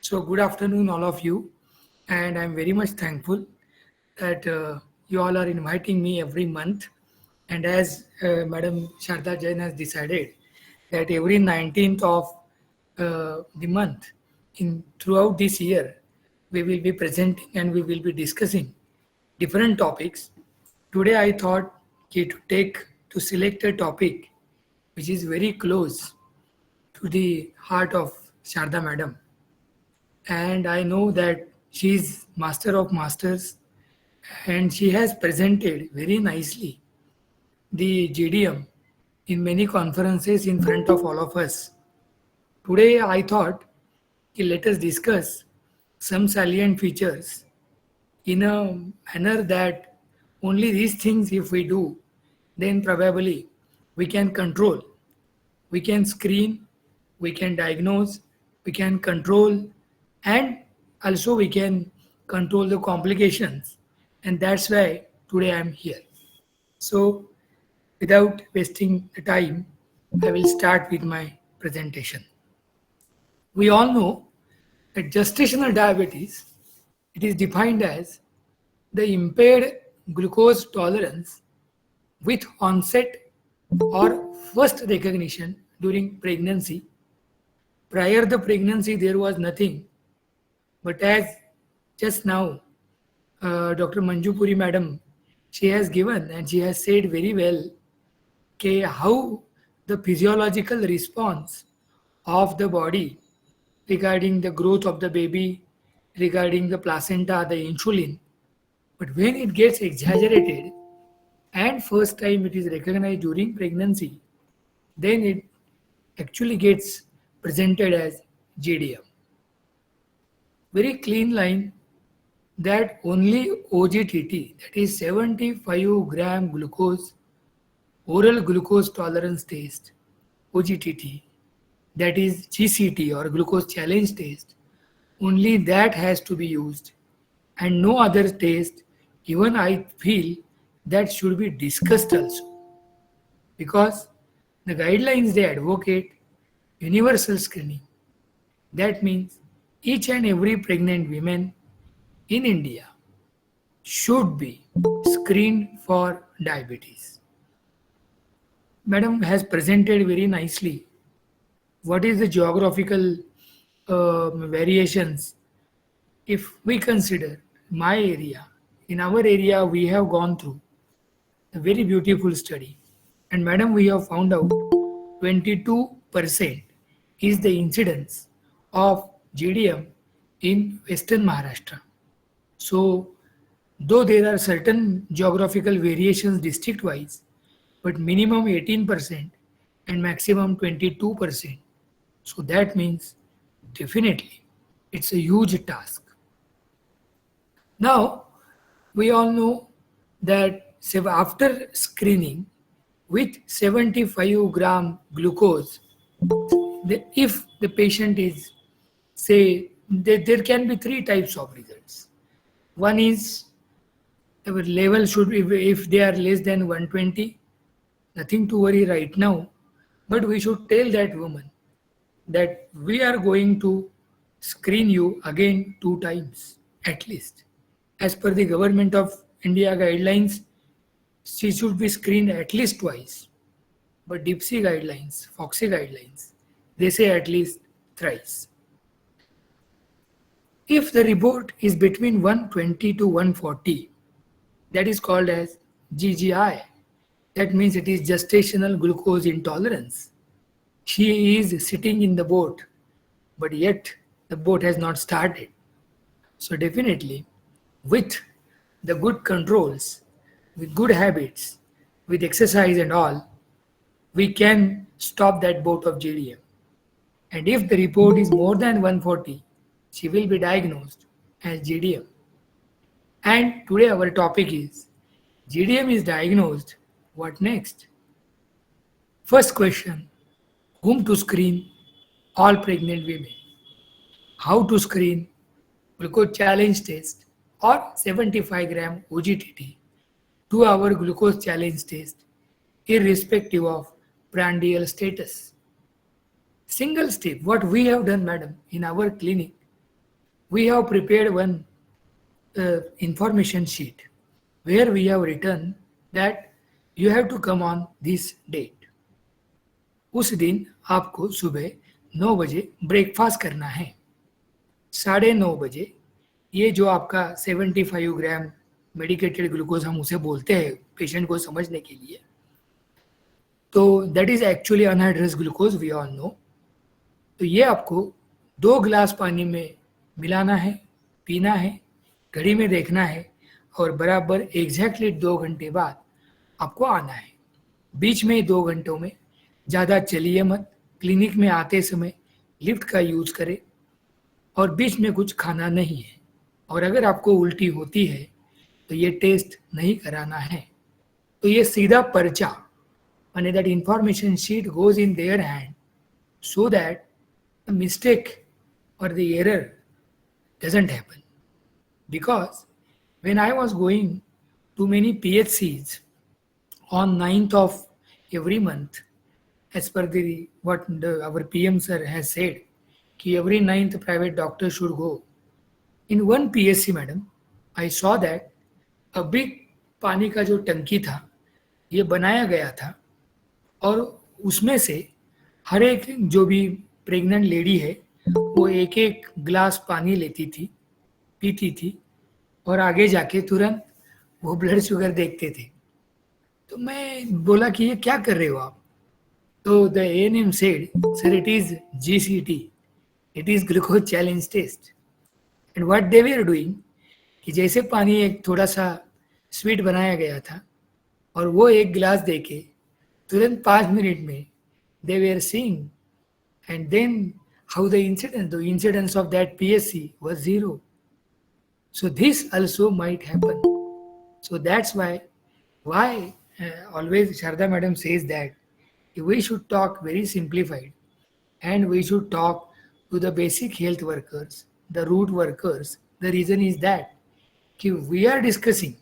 So, good afternoon, all of you, and I'm very much thankful that you all are inviting me every month. And as Madam Sharda Jain has decided that every 19th of the month, in throughout this year, we will be presenting and we will be discussing different topics. Today, I thought to select a topic which is very close to the heart of Sharda Madam, and I know that she is master of masters and she has presented very nicely the GDM in many conferences in front of all of us. Today I thought let us discuss some salient features in a manner that only these things if we do, then probably we can control, we can screen, we can diagnose, we can control, and also we can control the complications. And that's why today I'm here. So, without wasting the time, I will start with my presentation. We all know that gestational diabetes, it is defined as the impaired glucose tolerance with onset or first recognition during pregnancy. Prior the pregnancy, there was nothing, but as just now, Dr. Manjupuri madam, she has given and she has said very well how the physiological response of the body regarding the growth of the baby, regarding the placenta, the insulin. But when it gets exaggerated and first time it is recognized during pregnancy, then it actually gets presented as GDM. Very clean line that only OGTT, that is 75 gram glucose, oral glucose tolerance test, OGTT, that is GCT or glucose challenge test, only that has to be used and no other test. Even I feel that should be discussed also, because the guidelines they advocate universal screening. That means each and every pregnant woman in India should be screened for diabetes. Madam has presented very nicely what is the geographical variations. If we consider my area, in our area we have gone through a very beautiful study, and madam we have found out 22% is the incidence of GDM in Western Maharashtra. So, though there are certain geographical variations district wise, but minimum 18% and maximum 22%. So, that means definitely it's a huge task. Now, we all know that after screening with 75 gram glucose, if the patient is, say, there can be three types of results. One is our level should be, if they are less than 120, nothing to worry right now, but we should tell that woman that we are going to screen you again 2 times at least. As per the government of India guidelines, she should be screened at least twice. But DIPSI guidelines, FOXY guidelines, they say at least thrice. If the report is between 120 to 140, that is called as GGI. That means it is gestational glucose intolerance. She is sitting in the boat, but yet the boat has not started. So, definitely, with the good controls, with good habits, with exercise and all, we can stop that boat of GDM. And if the report is more than 140, she will be diagnosed as GDM. And today our topic is GDM is diagnosed, what next? First question, whom to screen? All pregnant women. How to screen? Glucose challenge test or 75 gram OGTT, 2-hour glucose challenge test, irrespective of prandial status. Single step, what we have done, madam, in our clinic, we have prepared one information sheet where we have written that you have to come on this date. उस दिन आपको सुबह 9 बजे breakfast करना है. 9:30 बजे ये जो आपका 75 ग्राम मेडिकेटेड ग्लूकोज हम उसे बोलते हैं पेशेंट को समझने के लिए, तो that is actually anhydrous glucose, we all know. तो ये आपको 2 गिलास पानी में मिलाना है, पीना है, घड़ी में देखना है और बराबर एग्जैक्टली 2 घंटे बाद आपको आना है. बीच में 2 घंटों में ज़्यादा चलिए मत, क्लिनिक में आते समय लिफ्ट का यूज़ करें और बीच में कुछ खाना नहीं है. और अगर आपको उल्टी होती है तो ये टेस्ट नहीं कराना है. तो ये सीधा पर्चा and that information sheet goes in their hand so that the mistake or the error doesn't happen. Because when I was going to many PHCs on 9th of every month, as per the what our PM sir has said, कि every 9th private doctor should go. In one PSC, madam, I saw that a big पानी का जो टंकी था ये बनाया गया था और उसमें से हर एक जो भी प्रेग्नेंट लेडी है वो एक एक ग्लास पानी लेती थी, पीती थी और आगे जाके तुरंत वो ब्लड शुगर देखते थे. तो मैं बोला कि ये क्या कर रहे हो आप? तो the ANM said, sir, it is GCT, it is glucose challenge test. And what they were doing, कि जैसे पानी एक थोड़ा सा स्वीट बनाया गया था और वो एक गिलास देके तुरंत 5 मिनट में they were seeing, and then how the incidence of that PSC was 0. So this also might happen. So that's why always Sharda madam says that we should talk very simplified and we should talk to the basic health workers, the root workers. The reason is that we are discussing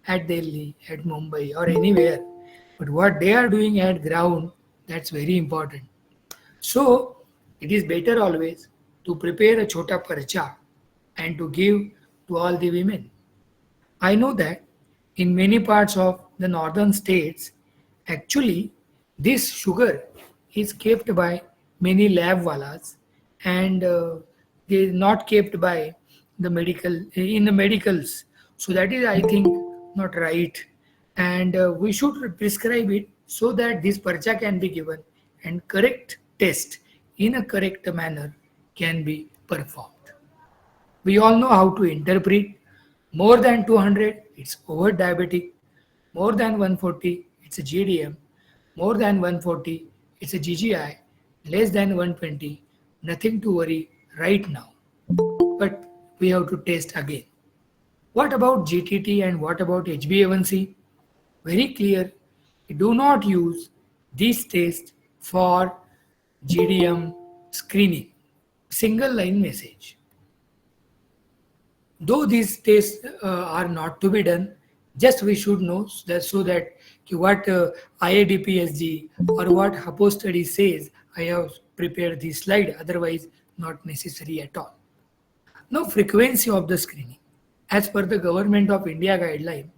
at Delhi, at Mumbai or anywhere, but what they are doing at ground, that's very important. So it is better always to prepare a chota parcha and to give to all the women. I know that in many parts of the northern states, actually this sugar is kept by many lab walas and they is not kept by the medicals. So that is, I think, not right, and we should prescribe it so that this parcha can be given and correct test in a correct manner can be performed. We all know how to interpret. More than 200, it's over diabetic. More than 140, it's a GDM. More than 140, it's a GGI. Less than 120, nothing to worry right now. But we have to test again. What about GTT and what about HbA1c? Very clear. Do not use these tests for GDM screening. Single line message. Though these tests are not to be done, just we should know that so that what IADPSG or what HAPO study says, I have prepared this slide, otherwise not necessary at all. Now, frequency of the screening. As per the Government of India guideline,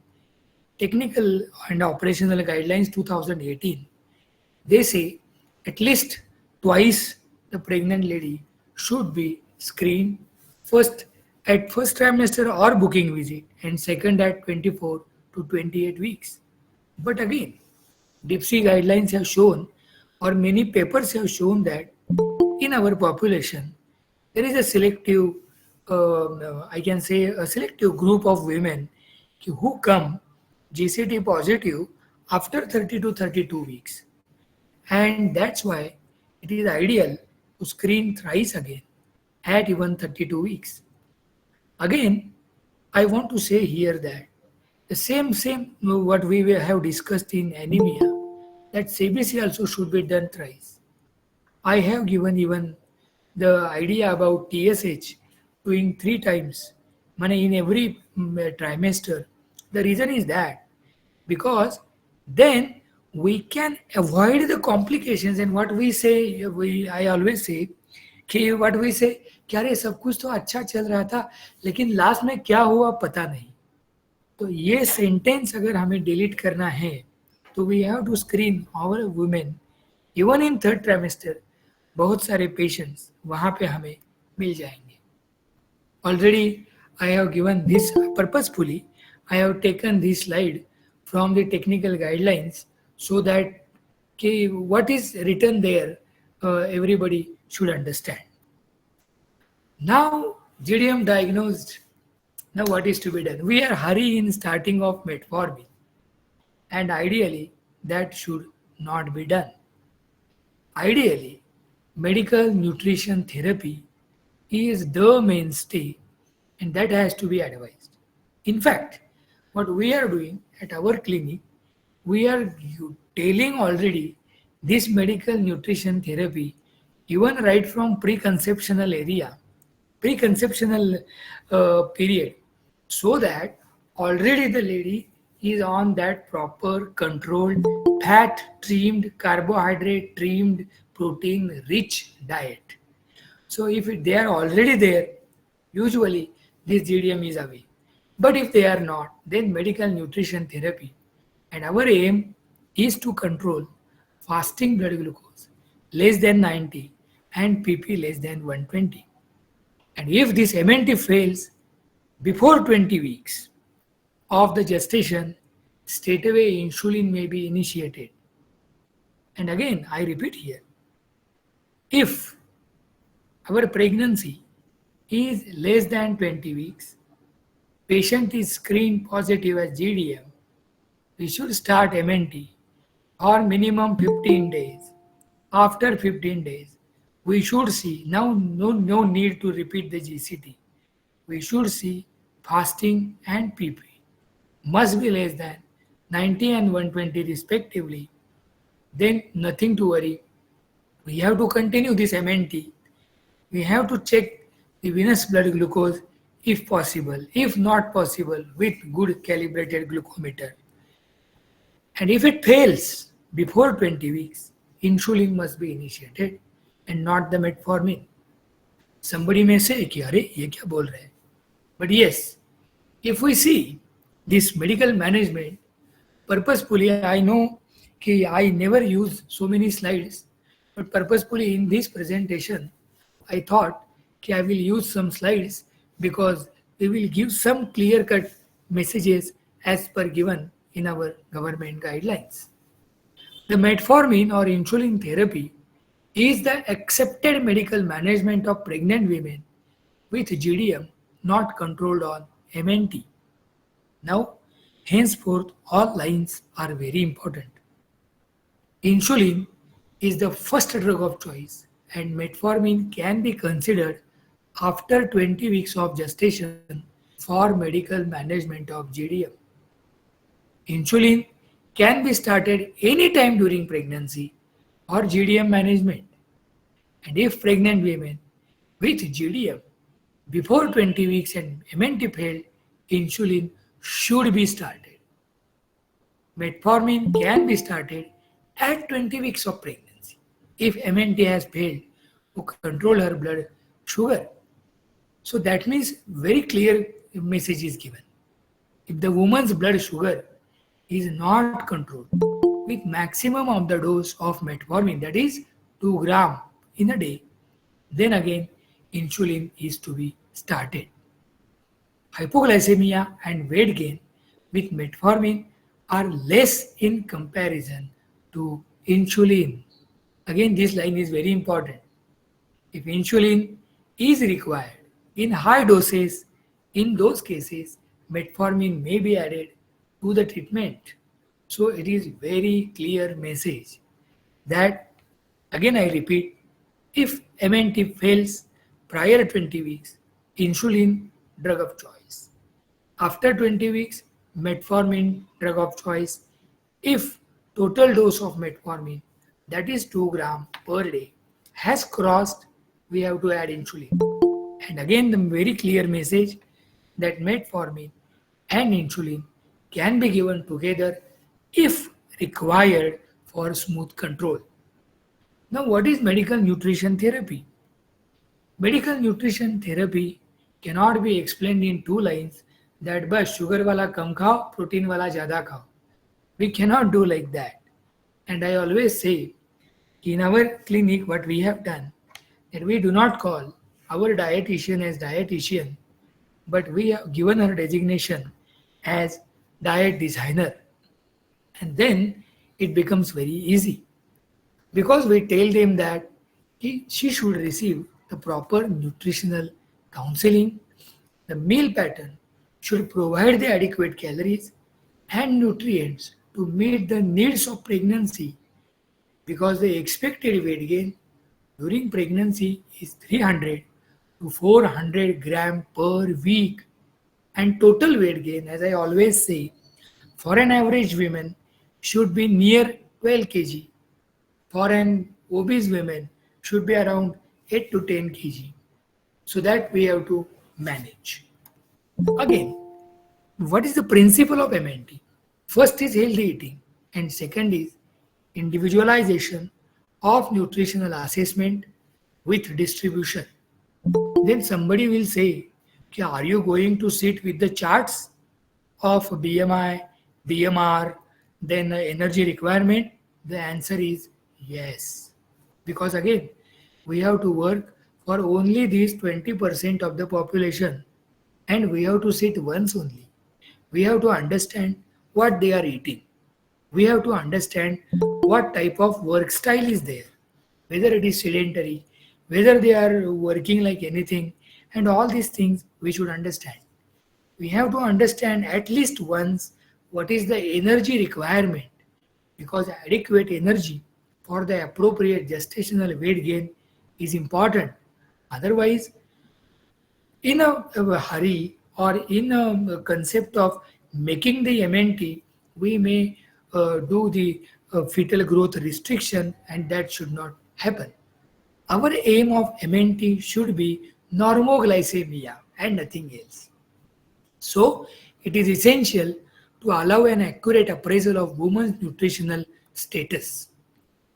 Technical and Operational Guidelines 2018, they say at least twice the pregnant lady should be screened, first at first trimester or booking visit and second at 24 to 28 weeks. But again, DIPSI guidelines have shown or many papers have shown that in our population there is a selective, I can say a selective group of women who come GCT positive after 30 to 32 weeks. And that's why it is ideal to screen thrice again at even 32 weeks. Again, I want to say here that the same what we have discussed in anemia, that CBC also should be done thrice. I have given even the idea about TSH doing 3 times in every trimester. The reason is that because then we can avoid the complications, and what we say, I always say, कि what we से क्या रे सब कुछ तो अच्छा चल रहा था लेकिन लास्ट में क्या हुआ पता नहीं. तो ये सेंटेंस अगर हमें डिलीट करना है तो we have to screen our women even in third trimester. बहुत सारे पेशेंट्स वहाँ पे हमें मिल जाएंगे. Already, I have given this purposefully. I have taken this slide from the technical guidelines so that what is written there, everybody should understand. Now, GDM diagnosed. Now, what is to be done? We are hurry in starting of metformin, and ideally, that should not be done. Ideally, medical nutrition therapy is the mainstay and that has to be advised. In fact, what we are doing at our clinic, we are telling already this medical nutrition therapy, even right from preconceptional area, preconceptional period, so that already the lady is on that proper controlled fat trimmed carbohydrate trimmed protein rich diet. So if they are already there, usually this GDM is away. But if they are not, then medical nutrition therapy. And our aim is to control fasting blood glucose less than 90 and PP less than 120. And if this MNT fails before 20 weeks of the gestation, straightaway insulin may be initiated. And again, I repeat here, if our pregnancy is less than 20 weeks, patient is screened positive as GDM, we should start MNT or minimum 15 days. After 15 days, we should see, now no need to repeat the GCT. We should see fasting and PP must be less than 90 and 120 respectively. Then nothing to worry. We have to continue this MNT. We have to check the venous blood glucose if possible, if not possible, with good calibrated glucometer. And if it fails before 20 weeks, insulin must be initiated and not the metformin. Somebody may say कि अरे ये क्या बोल रहे हैं? But yes, if we see this medical management purposefully, I know कि I never use so many slides, but purposefully in this presentation, I thought कि I will use some slides because we will give some clear-cut messages as per given in our government guidelines. The metformin or insulin therapy is the accepted medical management of pregnant women with GDM not controlled on MNT. Now, henceforth, all lines are very important. Insulin is the first drug of choice, and metformin can be considered after 20 weeks of gestation for medical management of GDM. Insulin can be started anytime during pregnancy or GDM management. And if pregnant women with GDM before 20 weeks and MNT failed, insulin should be started. Metformin can be started at 20 weeks of pregnancy if MNT has failed to control her blood sugar. So that means very clear message is given. If the woman's blood sugar is not controlled with maximum of the dose of metformin, that is 2 gram in a day, then again insulin is to be started. Hypoglycemia and weight gain with metformin are less in comparison to insulin. Again, this line is very important. If insulin is required in high doses, in those cases, metformin may be added to the treatment. So it is very clear message that, again I repeat, if MNT fails prior 20 weeks, insulin drug of choice. After 20 weeks, metformin drug of choice. If total dose of metformin, that is 2 gram per day, has crossed, we have to add insulin. And again, the very clear message that metformin and insulin can be given together if required for smooth control. Now, what is medical nutrition therapy? Medical nutrition therapy cannot be explained in two lines that बस sugar वाला कम खाओ, protein वाला ज़्यादा खाओ. We cannot do like that. And I always say, in our clinic, what we have done, that we do not call our dietitian as dietitian, but we have given her designation as diet designer. And then it becomes very easy because we tell them that she should receive the proper nutritional counseling. The meal pattern should provide the adequate calories and nutrients to meet the needs of pregnancy because the expected weight gain during pregnancy is 300 to 400 gram per week, and total weight gain, as I always say, for an average woman should be near 12 kg. For an obese woman should be around 8 to 10 kg. So that we have to manage. Again, what is the principle of MNT? First is healthy eating, and second is individualization of nutritional assessment with distribution. Then somebody will say, "Okay, are you going to sit with the charts of BMI, BMR, then energy requirement?" The answer is yes. Because again, we have to work for only these 20% of the population, and we have to sit once only. We have to understand what they are eating. We have to understand what type of work style is there, whether it is sedentary, whether they are working like anything, and all these things we should understand. We have to understand at least once what is the energy requirement, because adequate energy for the appropriate gestational weight gain is important. Otherwise, in a hurry or in a concept of making the MNT, we may do the fetal growth restriction, and that should not happen. Our aim of MNT should be normoglycemia and nothing else. So, it is essential to allow an accurate appraisal of woman's nutritional status.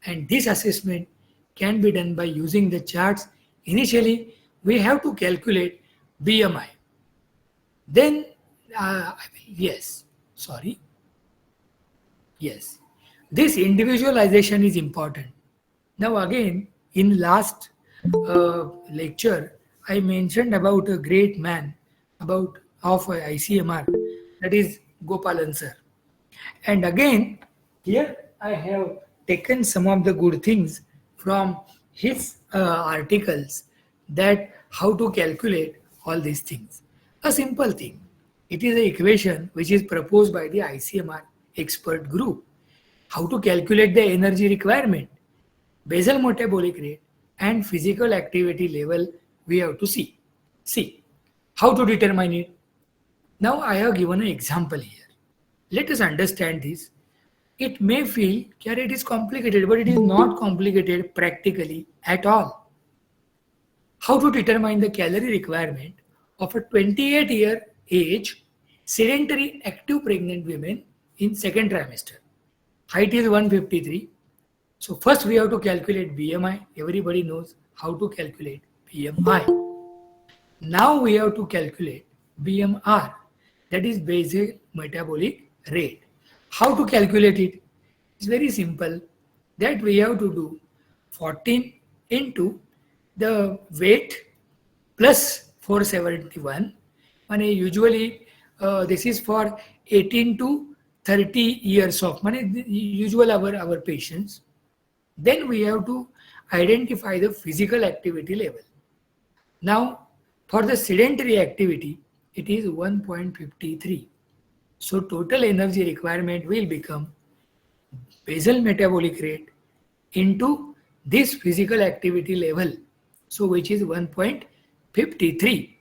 And this assessment can be done by using the charts. Initially, we have to calculate BMI. Then, yes, sorry, yes, this individualization is important. Now, again, in last lecture, I mentioned about a great man about of ICMR, that is Gopalan sir. And again, here I have taken some of the good things from his articles, that how to calculate all these things. A simple thing. It is an equation which is proposed by the ICMR expert group. How to calculate the energy requirement, basal metabolic rate, and physical activity level we have to see. See, how to determine it. Now I have given an example here. Let us understand this. It may feel that it is complicated, but it is not complicated practically at all. How to determine the calorie requirement of a 28-year age sedentary active pregnant women in second trimester. Height is 153. So first we have to calculate BMI. Everybody knows how to calculate BMI. Now we have to calculate BMR, that is basal metabolic rate. How to calculate it? It's very simple. That we have to do 14 into the weight plus 471. And usually this is for 18 to 30 years of usual our patients. Then we have to identify the physical activity level. Now, for the sedentary activity, it is 1.53. So total energy requirement will become basal metabolic rate into this physical activity level, so which is 1.53,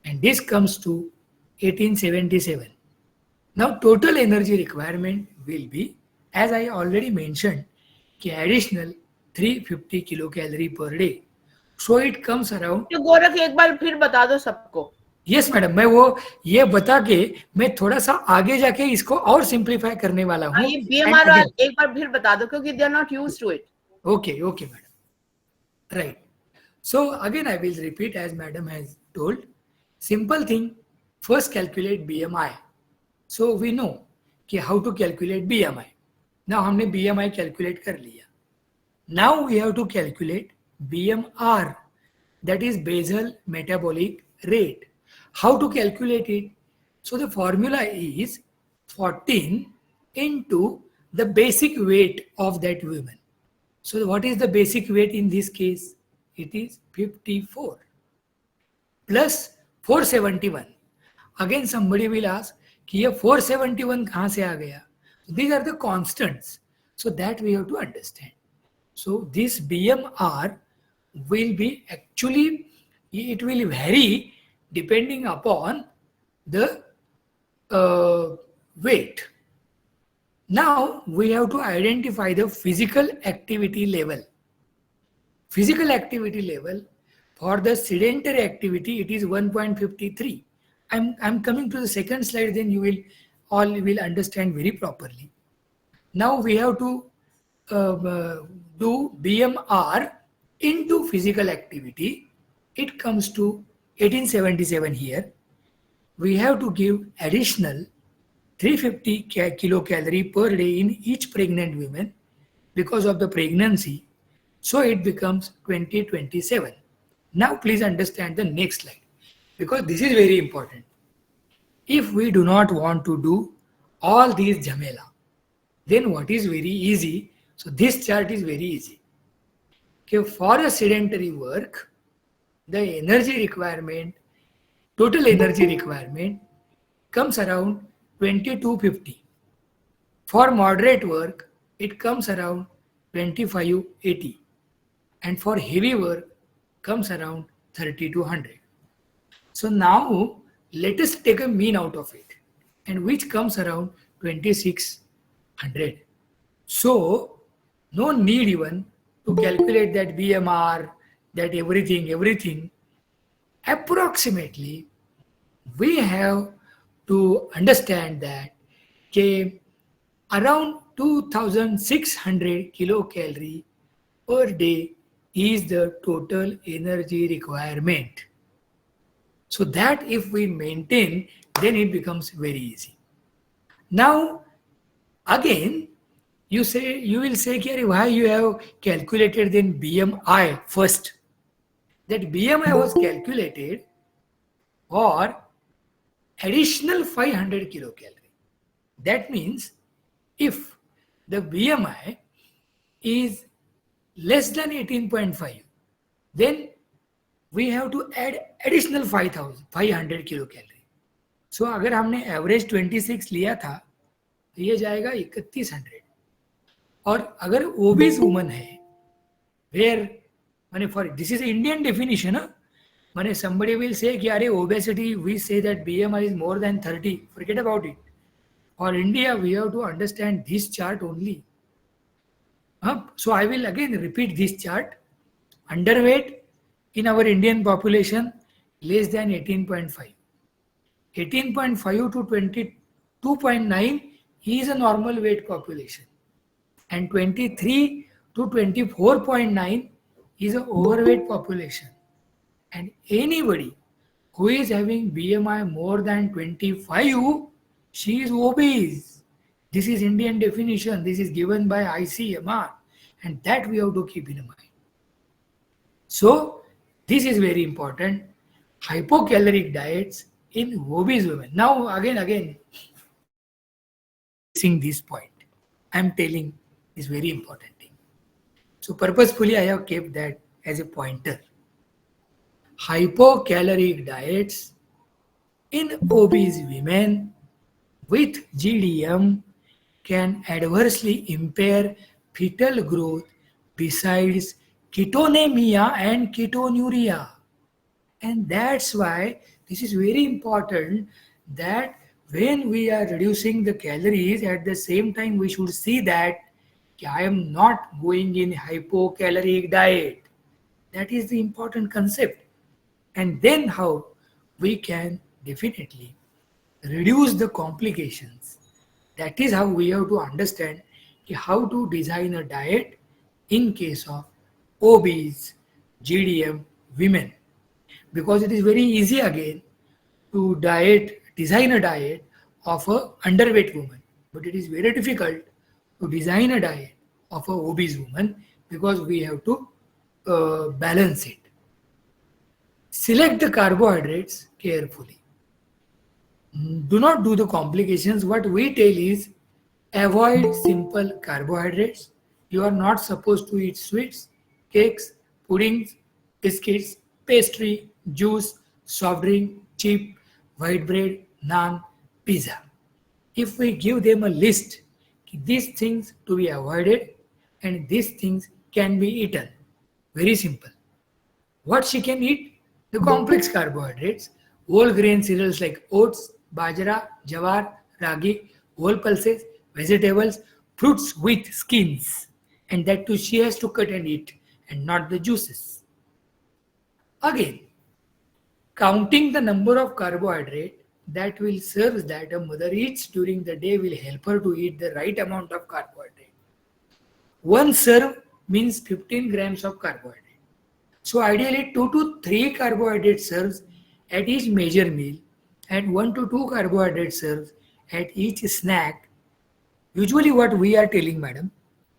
and this comes to 1877. Now total energy requirement will be, as I already mentioned, additional 350 kilocalorie per day. So it comes around. तो गोरख एक बार फिर बता दो सबको. Yes madam, मैं वो ये बता के मैं थोड़ा सा आगे जाके इसको और सिंप्लीफाई करने वाला हूँ. ये बीएमआर एक बार फिर बता दो क्योंकि they are not used to it. Okay madam, right. So again I will repeat as madam has told. Simple thing, first calculate BMI. So we know कि how to calculate BMI. Now हमने BMI calculate कर लिया. Now we have to calculate BMR, that is basal metabolic rate. How to calculate it? So the formula is 14 into the basic weight of that woman. So what is the basic weight in this case? It is 54 plus 471. Again somebody will ask कि ये 471 कहाँ से आ गया? These are the constants. So that we have to understand. So this BMR will be actually, it will vary depending upon the weight. Now we have to identify the physical activity level. Physical activity level for the sedentary activity, it is 1.53. I'm coming to the second slide, then you will all will understand very properly. Now we have to do BMR into physical activity. It comes to 1877 here. We have to give additional 350 kilocalorie per day in each pregnant woman because of the pregnancy. So it becomes 2027. Now please understand the next slide because this is very important. If we do not want to do all these jhamela, then what is very easy? So this chart is very easy. Okay, for a sedentary work, the energy requirement, total energy requirement comes around 2250. For moderate work, it comes around 2580. And for heavy work, comes around 3200. So now let us take a mean out of it, and which comes around 2600. So no need even to calculate that BMR, that everything. Approximately, we have to understand that okay, around 2600 kilocalorie per day is the total energy requirement. So that if we maintain, then it becomes very easy. Now, again, you will say, "Ki, why you have calculated then BMI first?" That BMI was calculated for additional 500 kilocalorie. That means if the BMI is less than 18.5, then we have to add additional 500 kilocalorie. So अगर हमने average 26 लिया था तो ये जाएगा 3100. और अगर obese woman है, वेयर माने for this is Indian definition, माने somebody will say कि अरे obesity, we say that BMI is more than 30, forget about it. For India we have to understand this chart only. So I will again repeat this chart. Underweight in our Indian population less than 18.5. 18.5 to 22.9 is a normal weight population, and 23 to 24.9 is an overweight population. And anybody who is having BMI more than 25, she is obese. This is Indian definition. This is given by ICMR, and that we have to keep in mind. So this is very important. Hypocaloric diets in obese women. Now again, seeing this point, I am telling is very important thing. So purposefully I have kept that as a pointer. Hypocaloric diets in obese women with GDM can adversely impair fetal growth besides ketonemia and ketonuria. And that's why this is very important that when we are reducing the calories, at the same time we should see that I am not going in hypocaloric diet. That is the important concept. And then how we can definitely reduce the complications. That is how we have to understand how to design a diet in case of obese, GDM women, because it is very easy again to design a diet of a underweight woman, but it is very difficult to design a diet of a obese woman because we have to balance it. Select the carbohydrates carefully. Do not do the complications. What we tell is avoid simple carbohydrates. You are not supposed to eat sweets, cakes, puddings, biscuits, pastry, juice, soft drink, chip, white bread, naan, pizza. If we give them a list, these things to be avoided and these things can be eaten. Very simple. What she can eat? The complex carbohydrates, whole grain cereals like oats, bajra, jawar, ragi, whole pulses, vegetables, fruits with skins. And that too she has to cut and eat and not the juices. Again, counting the number of carbohydrate that will serve that a mother eats during the day will help her to eat the right amount of carbohydrate. One serve means 15 grams of carbohydrate. So ideally 2 to 3 carbohydrate serves at each major meal and 1 to 2 carbohydrate serves at each snack. Usually what we are telling madam,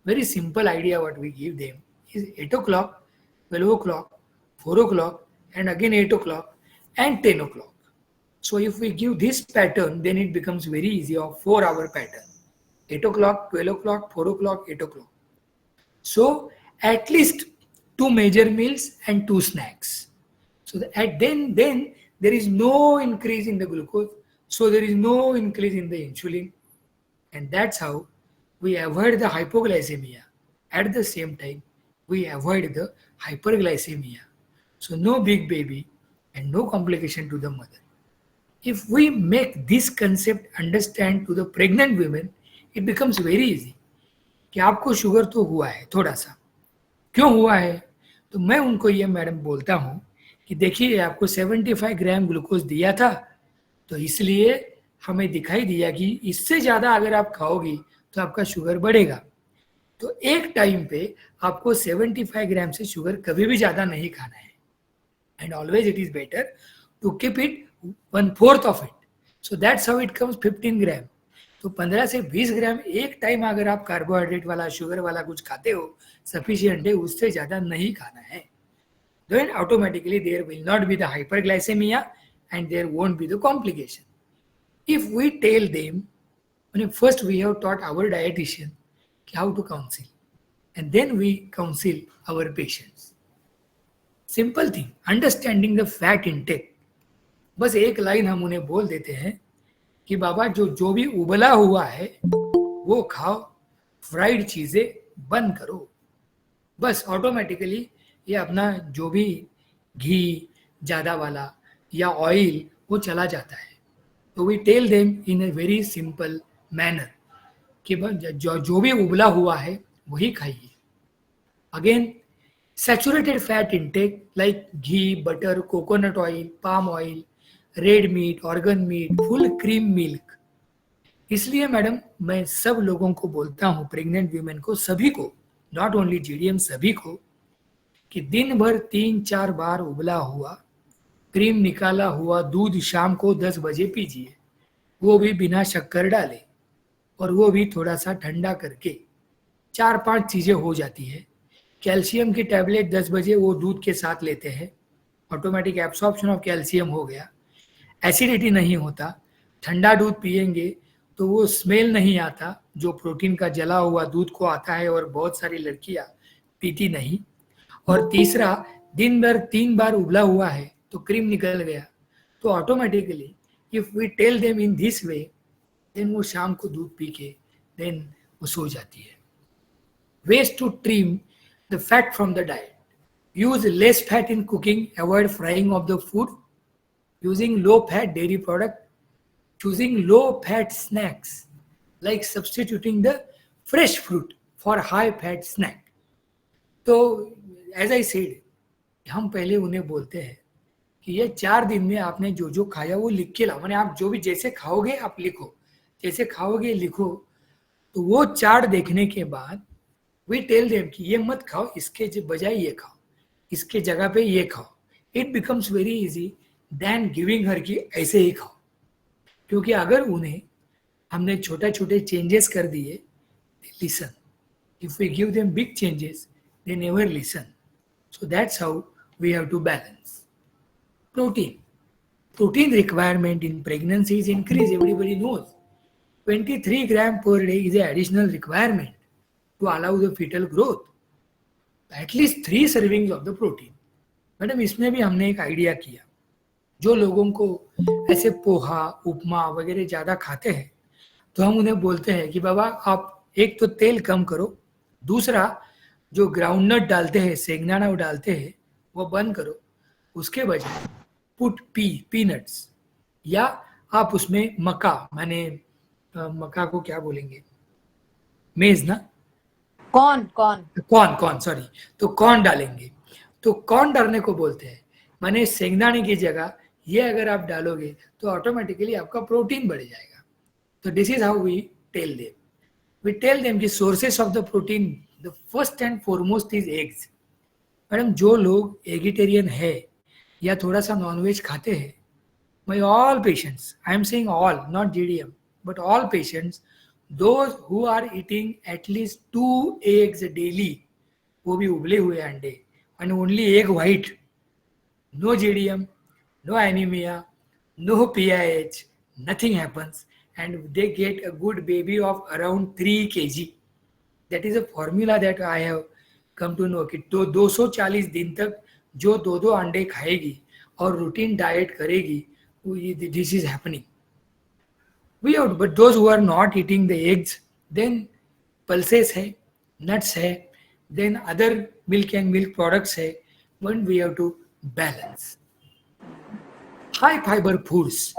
very simple idea what we give them is 8 o'clock, 12 o'clock, 4 o'clock and again 8 o'clock and 10 o'clock. So if we give this pattern then it becomes very easy of 4-hour pattern. 8 o'clock, 12 o'clock, 4 o'clock, 8 o'clock. So at least 2 major meals and 2 snacks. So then there is no increase in the glucose. So there is no increase in the insulin. And that's how we avoid the hypoglycemia. At the same time, we avoid the hyperglycemia. So no big baby and no complication to the mother. If we make this concept understand to the pregnant women, it becomes very easy. कि आपको sugar तो हुआ है थोड़ा सा, क्यों हुआ है? तो मैं उनको ये मैडम बोलता हूँ कि देखिए आपको 75 ग्राम ग्लूकोज दिया था, तो इसलिए हमें दिखाई दिया कि इससे ज़्यादा अगर आप खाओगी तो आपका शुगर बढ़ेगा. तो एक टाइम पे आपको 75 ग्राम से शुगर कभी भी ज़्यादा नहीं खाना है. And always it is better to keep it 1/4 of it. So that's how it comes 15 gram. तो 15 से 20 ग्राम एक टाइम अगर आप कार्बोहाइड्रेट वाला शुगर वाला कुछ खाते हो सफिशिएंट है, उससे ज़्यादा नहीं खाना है. Then automatically there will not be the hyperglycemia and there won't be the complication. If we tell them, first we have taught our dietitian how to counsel and then we counsel our patients. Simple thing, understanding the fat intake. बस एक line हम उन्हें बोल देते हैं कि बाबा जो भी उबला हुआ है वो खाओ, फ्राइड चीजें बंद करो. बस ऑटोमेटिकली ये अपना जो भी घी ज़्यादा वाला या ऑयल वो चला जाता है. तो we tell them in a very simple manner कि जो भी उबला हुआ है वही खाइए. Again saturated fat intake like ghee, butter, coconut oil, palm oil, red meat, organ meat, full cream milk. इसलिए मैडम मैं सब लोगों को बोलता हूँ, प्रेग्नेंट वीमेन को, सभी को, नॉट ओनली जीडीएम, सभी को, कि दिन भर 3-4 बार उबला हुआ क्रीम निकाला हुआ दूध शाम को 10 बजे पीजिए, वो भी बिना शक्कर डाले और वो भी थोड़ा सा ठंडा करके. 4-5 चीज़ें हो जाती है. कैल्शियम की टैबलेट 10 बजे वो दूध के साथ लेते हैं, ऑटोमेटिक एब्सॉर्प्शन ऑफ कैल्शियम हो गया, एसिडिटी नहीं होता. ठंडा दूध पिएंगे तो वो स्मेल नहीं आता जो प्रोटीन का जला हुआ दूध को आता है और बहुत सारी लड़कियां पीती नहीं. और तीसरा, दिन भर 3 बार उबला हुआ है तो क्रीम निकल गया, तो automatically if we tell them in this way then वो शाम को दूध पी के देन वो सो जाती है. Ways to trim the fat from the diet. Use less fat in cooking, avoid frying of the food, using low fat dairy product, choosing low fat snacks like substituting the fresh fruit for high fat snack. तो as I said हम पहले उन्हें बोलते हैं कि ये 4 दिन में आपने जो जो खाया वो लिख के लाओ. माने आप जो भी जैसे खाओगे आप लिखो, जैसे खाओगे लिखो. तो वो चार्ट देखने के बाद वी टेल देम कि ये मत खाओ, इसके बजाय ये खाओ, इसके जगह पे ये खाओ. it becomes very easy than giving her कि ऐसे ही खाओ. क्योंकि अगर उन्हें हमने छोटे छोटे चेंजेस कर दिए, they listen. If we give them big changes, they never listen. So that's how we have to balance. Protein. Protein requirement in pregnancy is increased, everybody knows. 23 gram per day is an additional requirement to allow the fetal growth. At least 3 servings of the protein. Madam इसमें भी हमने एक idea किया. जो लोगों को ऐसे पोहा उपमा वगैरह ज़्यादा खाते हैं तो हम उन्हें बोलते हैं कि बाबा आप एक तो तेल कम करो, दूसरा जो ग्राउंडनट डालते हैं, सेंगदाना डालते हैं, वो बंद करो. उसके बजाय पुट पीनट्स या आप उसमें मक्का, माने मक्का को क्या बोलेंगे, मेज ना, कॉर्न सॉरी, तो कॉर्न डालेंगे. तो कॉर्न डालने को बोलते हैं, माने सेंगदाने की जगह ये अगर आप डालोगे तो ऑटोमेटिकली आपका प्रोटीन बढ़ जाएगा. तो this is how we tell them. We tell them कि sources of the protein, the first and foremost is eggs. Madam जो लोग एगिटेरियन है या थोड़ा सा नॉनवेज खाते हैं, my all patients, I am saying all, not GDM, but all patients, those who are eating at least 2 eggs daily, वो भी उबले हुए अंडे, and only egg white, no GDM, no anemia, no PIH, nothing happens, and they get a good baby of around 3 kg. That is a formula that I have come to know कि तो 240 दिन तक जो दो अंडे खाएगी और routine diet करेगी, this is happening. We have, but those who are not eating the eggs, then pulses hai, nuts hai, then other milk and milk products hai, when we have to balance. High fiber foods,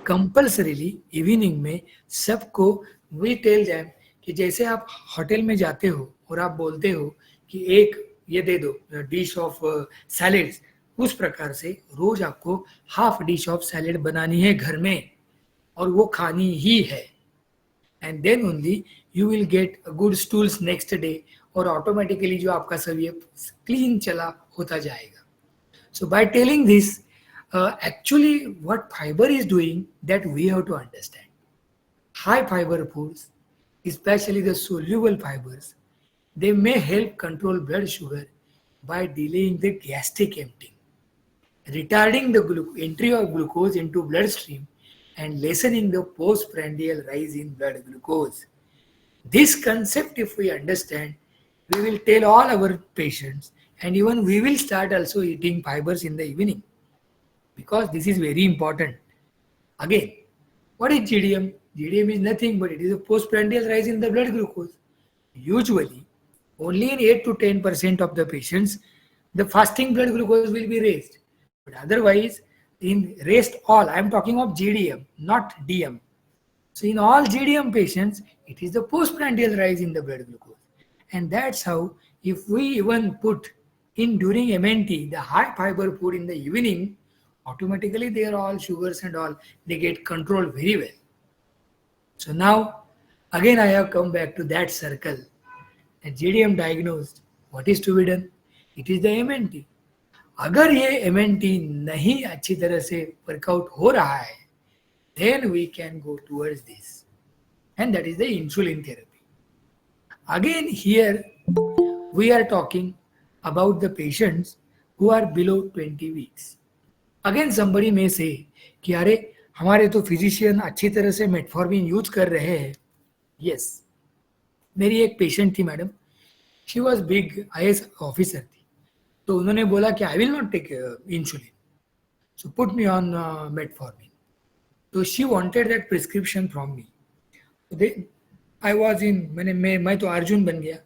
compulsorily evening में सबको we tell them कि जैसे आप hotel में जाते हो और आप बोलते हो कि एक ये दे दो डिश ऑफ सैलेड्स, उस प्रकार से रोज आपको हाफ डिश ऑफ सैलेड बनानी है घर में और वो खानी ही है. And then only you will get good stools next day और ऑटोमेटिकली जो आपका सब ये क्लीन चला होता जाएगा. So by telling this, actually what fibre is doing, that we have to understand. High fibre foods, especially the soluble fibers, they may help control blood sugar by delaying the gastric emptying, retarding the entry of glucose into bloodstream and lessening the postprandial rise in blood glucose. This concept, if we understand, we will tell all our patients, and even we will start also eating fibers in the evening, because this is very important. Again, what is GDM? GDM is nothing but it is a postprandial rise in the blood glucose. Usually, only in 8 to 10% of the patients, the fasting blood glucose will be raised. But otherwise, in rest all, I am talking of GDM, not DM. So in all GDM patients, it is the postprandial rise in the blood glucose. And that's how, if we even put in during MNT, the high fiber food in the evening, automatically they are all sugars and all, they get controlled very well. So now, again I have come back to that circle. And GDM diagnosed, what is to be done? It is the MNT. अगर ये MNT नहीं अच्छी तरह से workout हो रहा है, then we can go towards this. And that is the insulin therapy. Again here, we are talking about the patients who are below 20 weeks. Again somebody may say कि अरे हमारे तो फिजिशियन अच्छी तरह से मेटफॉर्मिन यूज कर रहे हैं. यस, मेरी एक पेशेंट थी madam, she was big IAS officer थी, तो उन्होंने बोला कि I will not take insulin, so put me on metformin. तो she wanted that prescription from me. I was in, मैं तो अर्जुन बन गया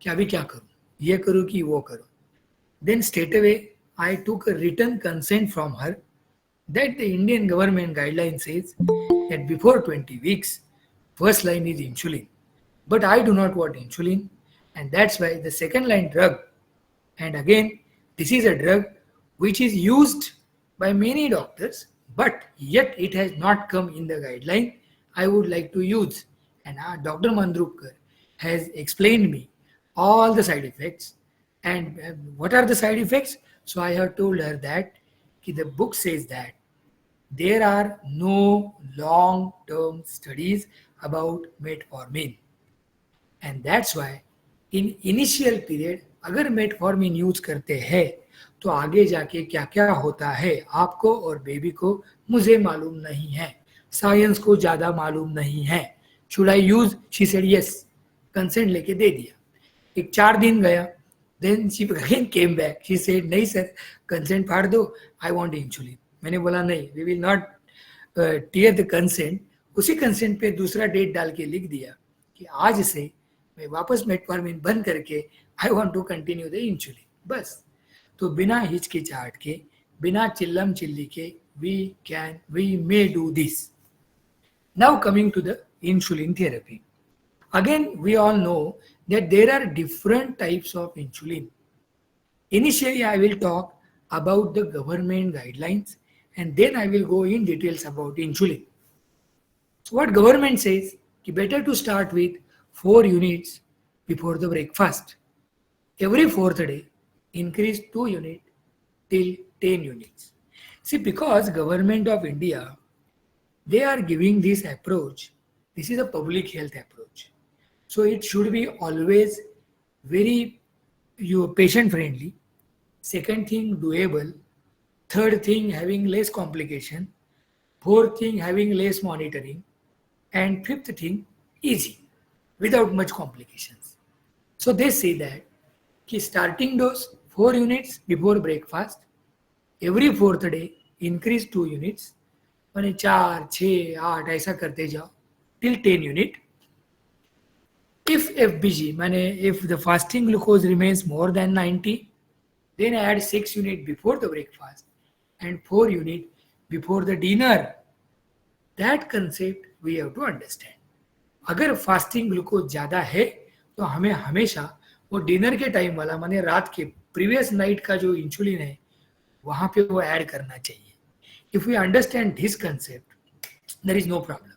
कि अभी क्या करूँ, ये करूँ कि वो करूँ. Then straight away I took a written consent from her that the Indian government guideline says that before 20 weeks, first line is insulin. But I do not want insulin, and that's why the second line drug, and again, this is a drug which is used by many doctors, but yet it has not come in the guideline. I would like to use, and Dr. Mandrupkar has explained me all the side effects. And what are the side effects? So I have told her that कि the book says that there are no long-term studies about metformin, and that's why in initial period अगर metformin use करते हैं तो आगे जाके क्या क्या होता है आपको और बेबी को मुझे मालूम नहीं है, साइंस को ज़्यादा मालूम नहीं है. Should I use? She said yes. Consent लेके दे दिया. एक 4 दिन गया, देन शी अगेन केम बैक, शी सेड नहीं सर कंसेंट फाड़ दो, आई वांट इंसुलिन. मैंने बोला नहीं, we will not tear the consent. उसी कंसेंट पे दूसरा डेट डाल के लिख दिया कि आज से मैं वापस मेटफॉर्मिन बंद करके I want to continue the insulin. बस. तो बिना हिचकिचाहट के, बिना चिल्लम चिल्ली के we may do this. Now coming to the insulin therapy. Again, we all know that there are different types of insulin. Initially, I will talk about the government guidelines and then I will go in details about insulin. So what government says, कि better to start with 4 units before the breakfast. Every fourth day, increase 2 units till 10 units. See, because government of India, they are giving this approach. This is a public health approach. So it should be always very patient friendly. Second thing, doable. Third thing, having less complication. Fourth thing, having less monitoring. And fifth thing, easy, without much complications. So they say that कि starting dose 4 units before breakfast, every fourth day increase 2 units, माने 4, 6, 8 ऐसा करते जाओ till 10 unit. If FBG, माने if the fasting glucose remains more than 90, then add 6 unit before the breakfast and 4 unit before the dinner. That concept we have to understand. अगर fasting glucose ज़्यादा है तो हमें हमेशा वो डिनर के time वाला माने रात के प्रीवियस नाइट का जो इंसुलिन है वहाँ पे वो ऐड करना चाहिए. If we understand this concept there is no problem.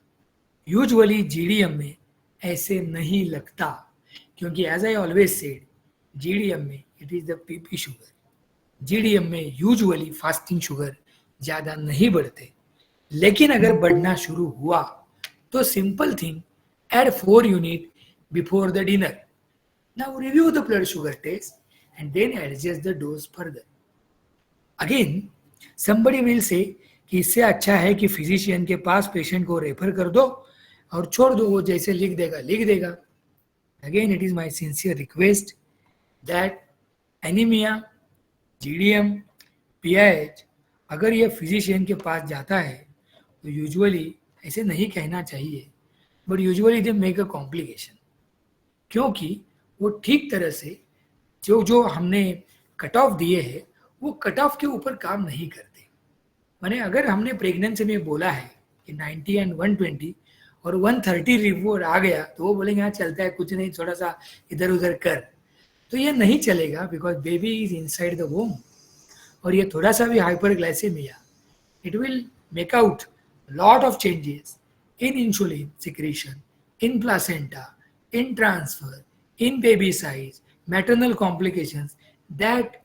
Usually GDM में ऐसे नहीं लगता क्योंकि as I always said GDM में it is the PP sugar. GDM में यूजुअली फास्टिंग शुगर ज़्यादा नहीं बढ़ते, लेकिन अगर बढ़ना शुरू हुआ तो simple thing, add 4 unit before the dinner. Now review the blood sugar test and then adjust the dose further. Again, somebody will say कि इससे अच्छा है कि फिजिशियन के पास पेशेंट को रेफर कर दो और छोड़ दो, वो जैसे लिख देगा. Again, it is my sincere request that anemia, GDM, PIH अगर ये फिजिशियन के पास जाता है तो यूजुअली ऐसे नहीं कहना चाहिए, but usually they make a complication, क्योंकि वो ठीक तरह से जो हमने कट ऑफ दिए हैं वो कट ऑफ के ऊपर काम नहीं करते. माने अगर हमने प्रेगनेंसी में बोला है कि 90 एंड 120 और 130 रिपोर्ट आ गया तो वो बोलेंगे हाँ चलता है, कुछ नहीं, थोड़ा सा इधर उधर कर, तो ये नहीं चलेगा because baby is inside the वोम. और ये थोड़ा सा भी hyperglycaemia, it will make out lot of changes in insulin secretion, in placenta, in transfer, in baby size, maternal complications that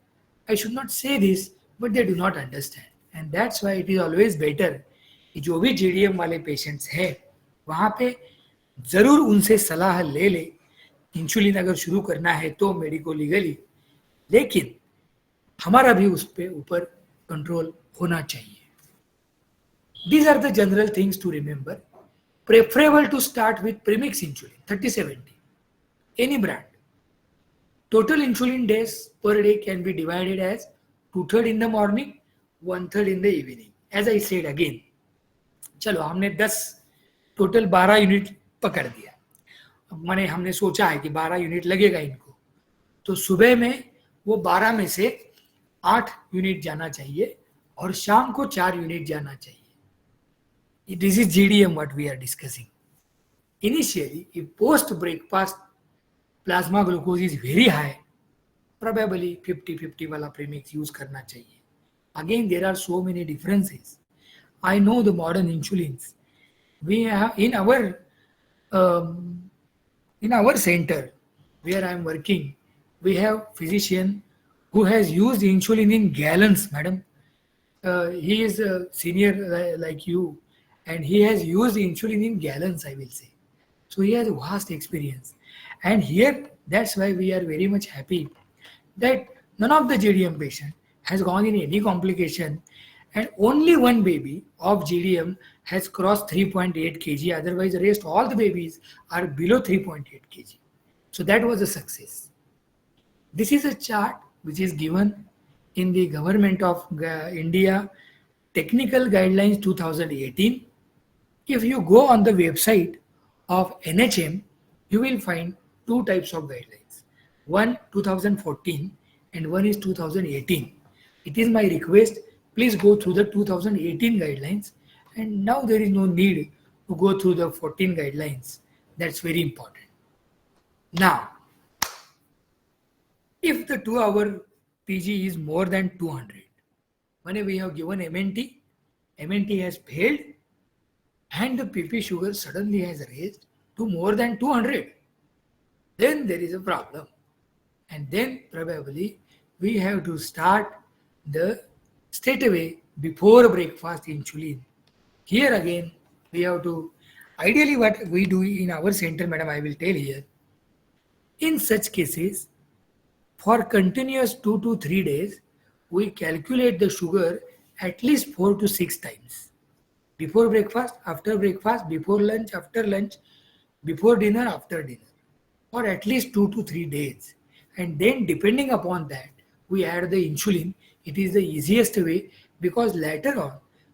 I should not say this, but they do not understand. And that's why it is always better कि जो भी GDM वाले patients हैं वहाँ पे ज़रूर उनसे सलाह ले ले. इंसुलिन अगर शुरू करना है तो मेडिको लीगली, लेकिन हमारा भी उस पे ऊपर कंट्रोल होना चाहिए. These are the general things to remember. Preferable to start with premix insulin 3070, any brand. Total insulin days per day can be divided as 2/3 in the morning, 1/3 in the evening. As I said again, चलो हमने 10 total 12 unit पकड़ दिया. मैंने हमने सोचा है कि 12 unit लगेगा इनको, तो सुबह में वो 12 में से 8 यूनिट जाना चाहिए और शाम को 4 यूनिट जाना चाहिए. This is GDM what we are discussing. Initially, if post-breakfast plasma glucose is very high, probably 50-50 वाला premix use करना चाहिए. Again, there are so many differences. I know the modern insulins. We have in our center where I am working, we have physician who has used insulin in gallons, madam. He is a senior like you, and he has used insulin in gallons, I will say. So he has vast experience. And here, that's why we are very much happy that none of the GDM patient has gone in any complication, and only one baby of GDM has crossed 3.8 kg. Otherwise, the rest all the babies are below 3.8 kg. So that was a success. This is a chart which is given in the Government of India Technical Guidelines 2018. If you go on the website of NHM, you will find two types of guidelines. One 2014 and one is 2018. It is my request, please go through the 2018 guidelines, and now there is no need to go through the 14 guidelines. That's very important. Now, if the 2-hour PG is more than 200, when we have given MNT has failed and the PP sugar suddenly has raised to more than 200, then there is a problem. And then probably we have to start the straight away before breakfast insulin. Here again, we have to, ideally what we do in our center, madam, I will tell here, in such cases, for continuous 2 to 3 days, we calculate the sugar at least 4 to 6 times. Before breakfast, before lunch, after lunch, before dinner, after dinner, for at least 2 to 3 days. And then, depending upon that, we add the insulin. It is the easiest way because later on,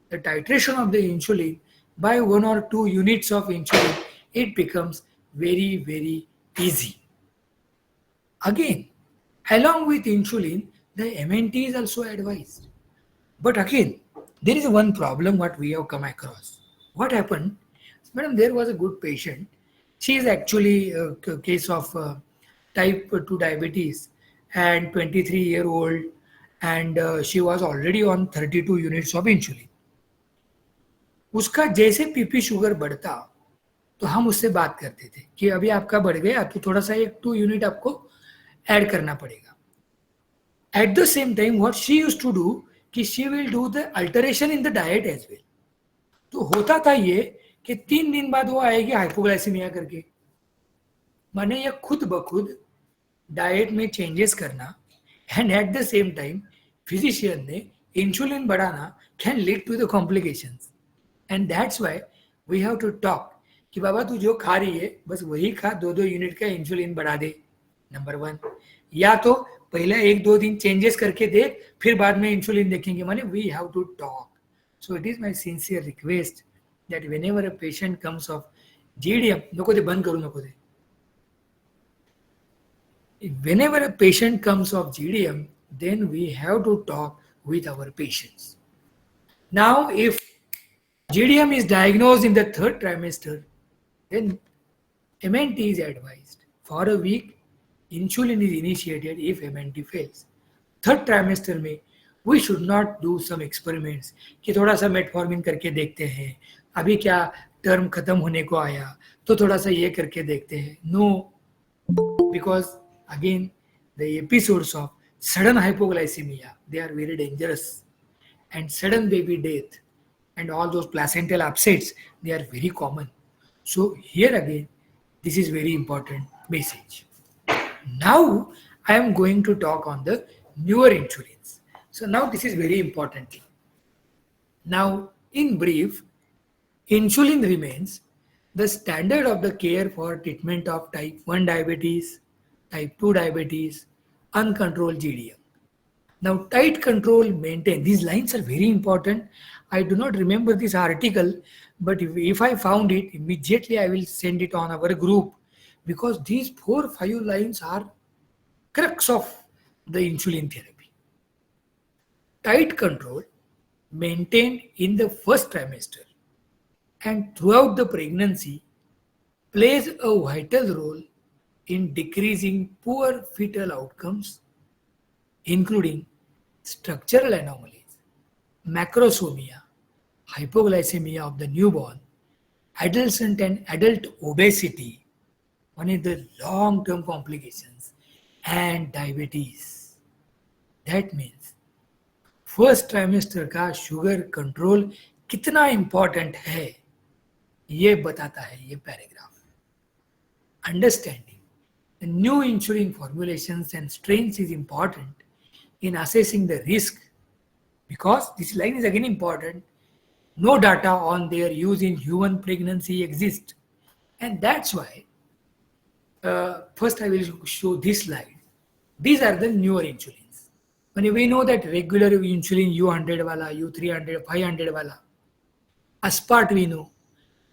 the titration of the insulin by 1 or 2 units of insulin, it becomes very, very easy. Again, along with insulin, the MNT is also advised. But again, there is one problem what we have come across. What happened? Madam, there was a good patient. She is actually a case of type 2 diabetes and 23-year-old, and she was already on 32 units of insulin. उसका जैसे PP sugar बढ़ता तो हम उससे बात करते थे कि अभी आपका बढ़ गया तो थोड़ा सा एक 2 यूनिट आपको ऐड करना पड़ेगा. At the same time, what she used to do कि she will do the alteration in the diet as well. तो होता था ये कि 3 दिन बाद वो आएगी हाइपोग्लाइसीमिया करके. माने ये खुद ब खुद डाइट में चेंजेस करना and at the same time physician ने इंसुलिन बढ़ाना can lead to the complications. And that's why we have to talk कि बाबा तू जो खा रही है बस वही खा, 2-2 यूनिट का इंसुलिन बढ़ा दे, नंबर 1. या तो पहले 1-2 दिन चेंजेस करके देख, फिर बाद में इंसुलिन देखेंगे. माने we have to talk. So it is my sincere request that whenever a patient comes of GDM, नको ते बंद करू नको ते. Whenever a patient comes of GDM, then we have to talk with our patients. Now, if GDM is diagnosed in the 3rd trimester, then MNT is advised. For a week, insulin is initiated if MNT fails. 3rd trimester में we should not do some experiments कि थोड़ा सा metformin करके देखते हैं, अभी क्या term खत्म होने को आया तो थोड़ा सा ये करके देखते हैं. No, because again the episodes of sudden hypoglycemia, they are very dangerous, and sudden baby death and all those placental upsets, they are very common. So here again, this is very important message. Now I am going to talk on the newer insulins. So now this is very important thing. Now in brief, insulin remains the standard of the care for treatment of type 1 diabetes, type 2 diabetes, uncontrolled GDM. Now, tight control maintain. These lines are very important. I do not remember this article, but if I found it, immediately I will send it on our group because these 4-5 lines are crux of the insulin therapy. Tight control maintained in the first trimester and throughout the pregnancy plays a vital role in decreasing poor fetal outcomes, including structural anomalies, macrosomia, hypoglycemia of the newborn, adolescent and adult obesity, one of the long-term complications, and diabetes. That means first trimester का sugar control कितना important है ये बताता है ये paragraph. Understanding the new insulin formulations and strains is important in assessing the risk because this line is again important. No data on their use in human pregnancy exist, and that's why first I will show this slide. These are the newer insulins. When we know that regular insulin U100 wala, U300, 500 wala, Aspart we know,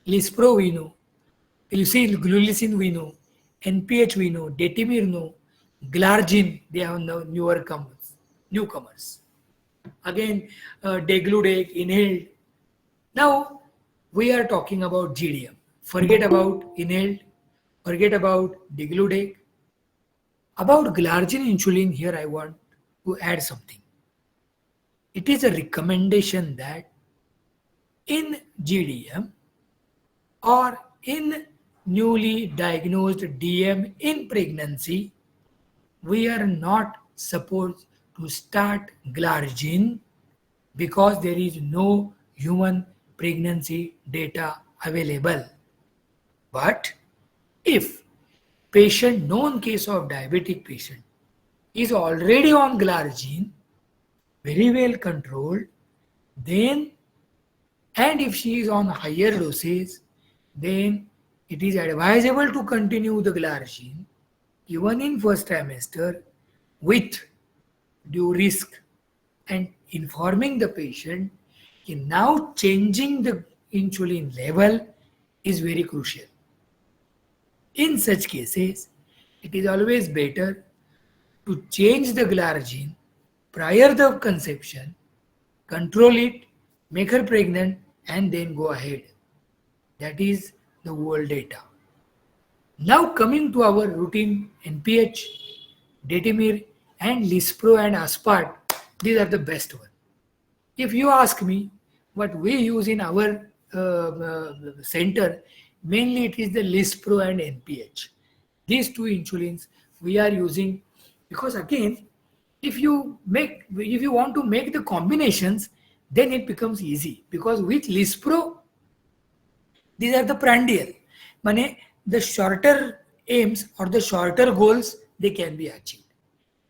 Lispro we know, glulicin we know, NPH we know, Detimir know, Glargine they have newer newcomers. Again, Degludec inhaled. Now we are talking about GDM. Forget about inhaled. Forget about Degludec. About Glargine insulin, here I want to add something. It is a recommendation that in GDM or in newly diagnosed DM in pregnancy, we are not supposed to start Glargine because there is no human pregnancy data available. But if patient, known case of diabetic patient, is already on Glargine, very well controlled, then and if she is on higher doses, then it is advisable to continue the Glargine even in first trimester with due risk and informing the patient that now changing the insulin level is very crucial. In such cases, it is always better to change the Glargine prior the conception, control it, make her pregnant, and then go ahead. That is the world data. Now coming to our routine NPH, Detimir, and Lispro and Aspart, these are the best ones. If you ask me what we use in our center, mainly it is the Lispro and NPH. These two insulins we are using because again, if you want to make the combinations, then it becomes easy because with Lispro, these are the prandial. Mane, the shorter aims or the shorter goals they can be achieved.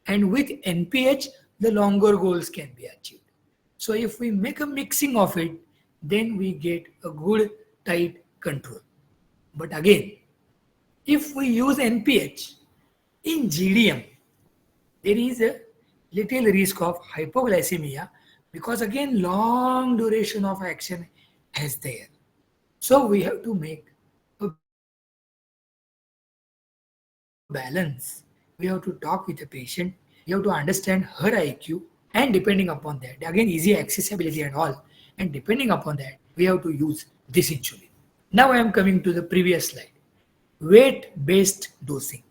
And with NPH, the longer goals can be achieved. So if we make a mixing of it, then we get a good tight control. But again, if we use NPH in GDM, there is a little risk of hypoglycemia because again long duration of action is there. So we have to make a balance. We have to talk with the patient. We have to understand her IQ, and depending upon that, again easy accessibility and all. And depending upon that, we have to use this insulin. Now I am coming to the previous slide. Weight-based dosing.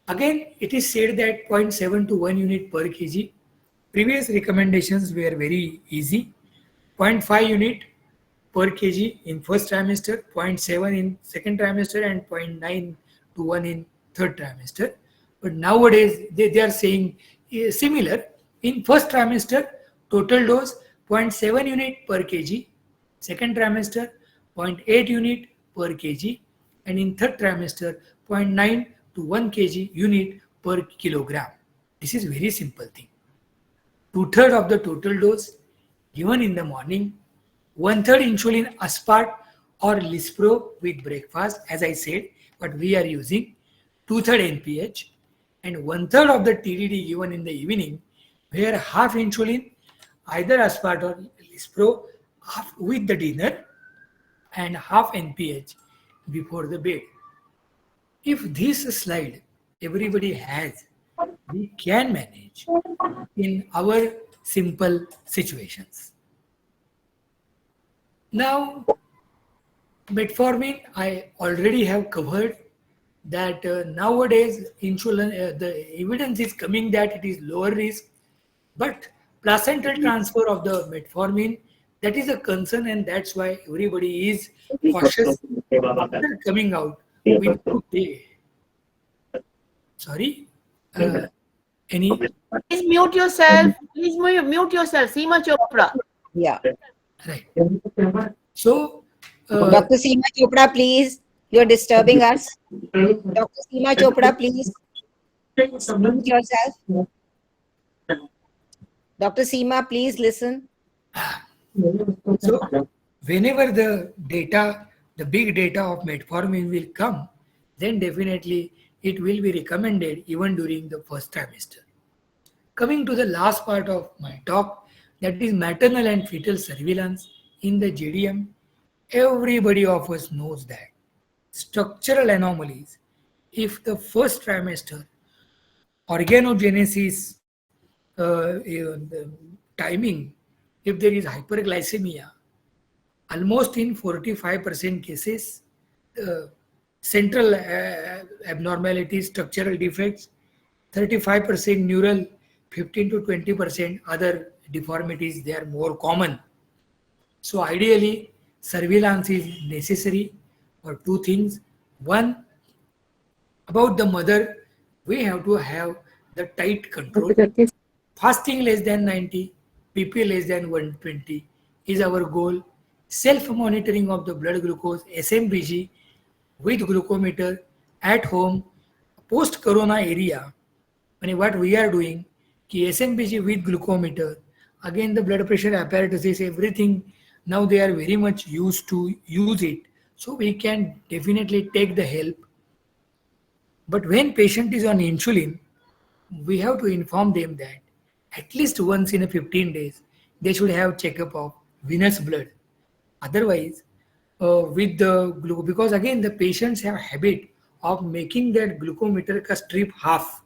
Again, it is said that 0.7 to 1 unit per kg. Previous recommendations were very easy. 0.5 unit per kg in first trimester, 0.7 in second trimester, and zero point 0.9 to 1 in third trimester. But nowadays they are saying similar. In first trimester, total dose 0.7 unit per kg. Second trimester, 0.8 unit per kg. And in third trimester, 0.9 to 1 kg unit per kilogram. This is very simple thing. 2/3 of the total dose given in the morning, 1/3 insulin aspart or lispro with breakfast, as I said, but we are using 2/3 NPH, and 1/3 of the TDD given in the evening, where half insulin, either aspart or lispro, half with the dinner, and half NPH before the bed. If this slide everybody has, we can manage in our simple situations. Now, metformin, I already have covered that nowadays insulin, the evidence is coming that it is lower risk, but placental transfer of the metformin, that is a concern, and that's why everybody is cautious after coming out. We need to take, sorry. Any? Please mute yourself. Please mute yourself. Seema Chopra. Yeah. Right. So, Dr. Seema Chopra, please. You're disturbing us. Dr. Seema Chopra, please mute yourself. Dr. Seema, please listen. so whenever the big data of metformin will come, then definitely it will be recommended even during the first trimester. Coming to the last part of my talk, that is maternal and fetal surveillance in the GDM, everybody of us knows that structural anomalies, if the first trimester organogenesis the timing, if there is hyperglycemia, almost in 45% cases, central abnormalities, structural defects, 35% neural, 15 to 20% other deformities, they are more common. So ideally, surveillance is necessary for two things. One, about the mother, we have to have the tight control. Fasting less than 90, PP less than 120 is our goal. Self monitoring of the blood glucose, SMBG with glucometer at home, post corona area. And what we are doing, ki SMBG with glucometer, again the blood pressure apparatuses, everything, now they are very much used to use it. So we can definitely take the help. But when patient is on insulin, we have to inform them that at least once in a 15 days they should have checkup of venous blood. Otherwise, with the because again the patients have habit of making that glucometer ka strip half,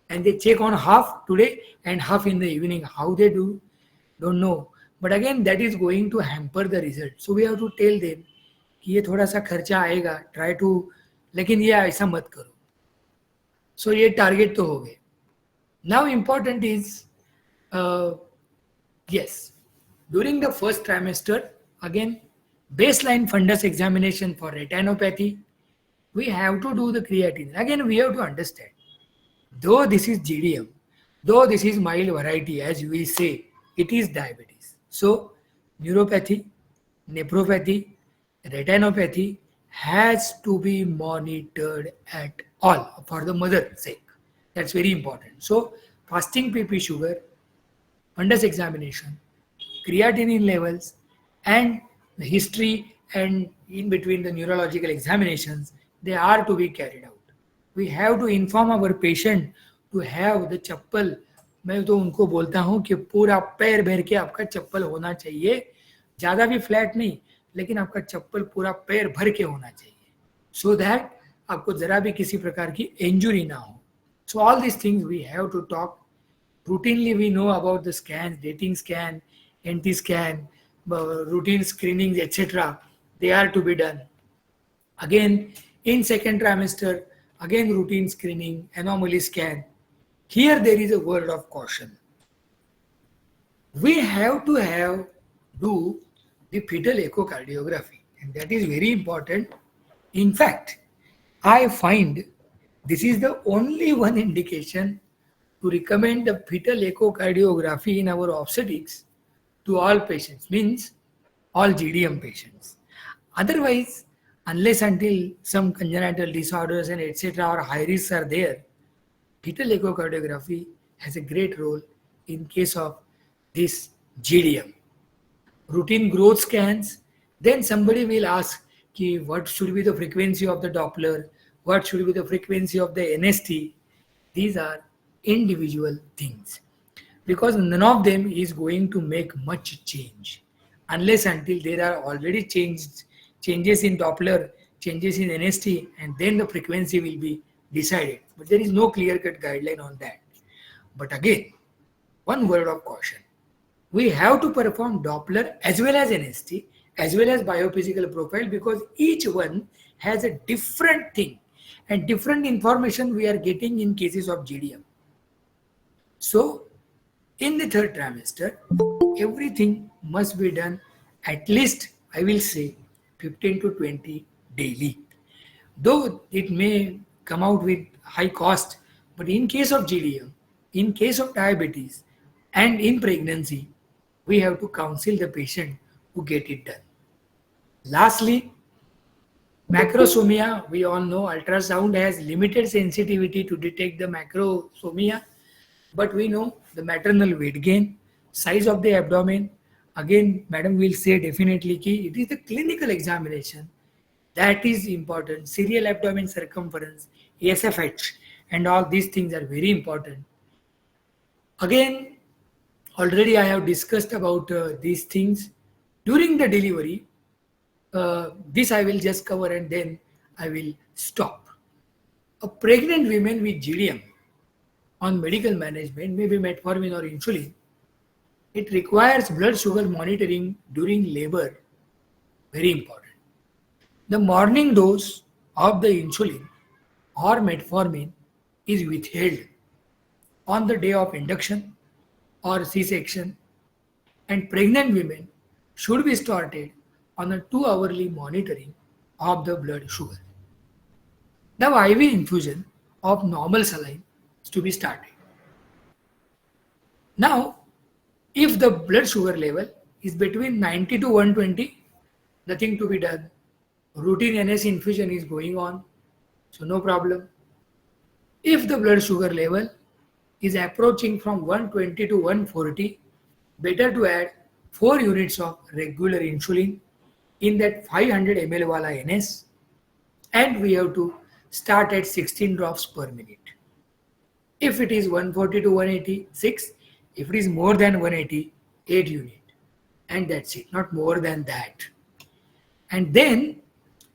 and they check on half today and half in the evening. How they do, don't know. But again, that is going to hamper the result. So we have to tell them कि ये थोड़ा सा खर्चा आएगा, try to, लेकिन ये ऐसा मत करो. So ये target तो हो गए. Now important is, yes, during the first trimester, again, baseline fundus examination for retinopathy, we have to do the creatinine. Again, we have to understand, though this is GDM, though this is mild variety, as we say, it is diabetes. So, neuropathy, nephropathy, retinopathy has to be monitored at all for the mother's sake. That's very important. So, fasting PP sugar, fundus examination, creatinine levels, and the history and in between the neurological examinations, they are to be carried out. We have to inform our patient to have the चप्पल. मैं तो उनको बोलता हूँ कि पूरा पैर भर के आपका चप्पल होना चाहिए, ज़्यादा भी फ्लैट नहीं, लेकिन आपका चप्पल पूरा पैर भर के होना चाहिए, so that आपको ज़रा भी किसी प्रकार की इंजुरी ना हो. So all these things we have to talk. Routinely we know about the scans, dating scan, NT scan, routine screenings, etc. They are to be done. Again, in second trimester, again routine screening, anomaly scan. Here there is a word of caution. We have to do the fetal echocardiography, and that is very important. In fact, I find this is the only one indication to recommend the fetal echocardiography in our obstetrics to all patients, means all GDM patients. Otherwise, unless until some congenital disorders and etc. or high risks are there, fetal echocardiography has a great role in case of this GDM. Routine growth scans, then somebody will ask ki what should be the frequency of the Doppler, what should be the frequency of the NST. These are individual things, because none of them is going to make much change unless until there are already changes in Doppler, changes in NST, and then the frequency will be decided. But there is no clear-cut guideline on that. But again, one word of caution. We have to perform Doppler as well as NST, as well as biophysical profile, because each one has a different thing and different information we are getting in cases of GDM. So, in the third trimester, everything must be done at least, I will say, 15 to 20 daily. Though it may come out with high cost, but in case of GDM, in case of diabetes and in pregnancy, we have to counsel the patient to get it done. Lastly, macrosomia, we all know ultrasound has limited sensitivity to detect the macrosomia, but we know the maternal weight gain, size of the abdomen. Again, madam will say definitely ki it is the clinical examination that is important. Serial abdomen circumference, SFH, and all these things are very important. Again, already I have discussed about these things during the delivery. This I will just cover and then I will stop. A pregnant woman with GDM on medical management, maybe metformin or insulin, it requires blood sugar monitoring during labor. Very important. The morning dose of the insulin or metformin is withheld on the day of induction or C-section, and pregnant women should be started on a 2-hourly monitoring of the blood sugar. The IV infusion of normal saline is to be started. Now, if the blood sugar level is between 90 to 120, nothing to be done. Routine NS infusion is going on, so no problem. If the blood sugar level is approaching from 120 to 140, better to add 4 units of regular insulin in that 500 ml wala NS, and we have to start at 16 drops per minute. If it is 140 to 186, if it is more than 180, 8 unit, and that's it, not more than that. And then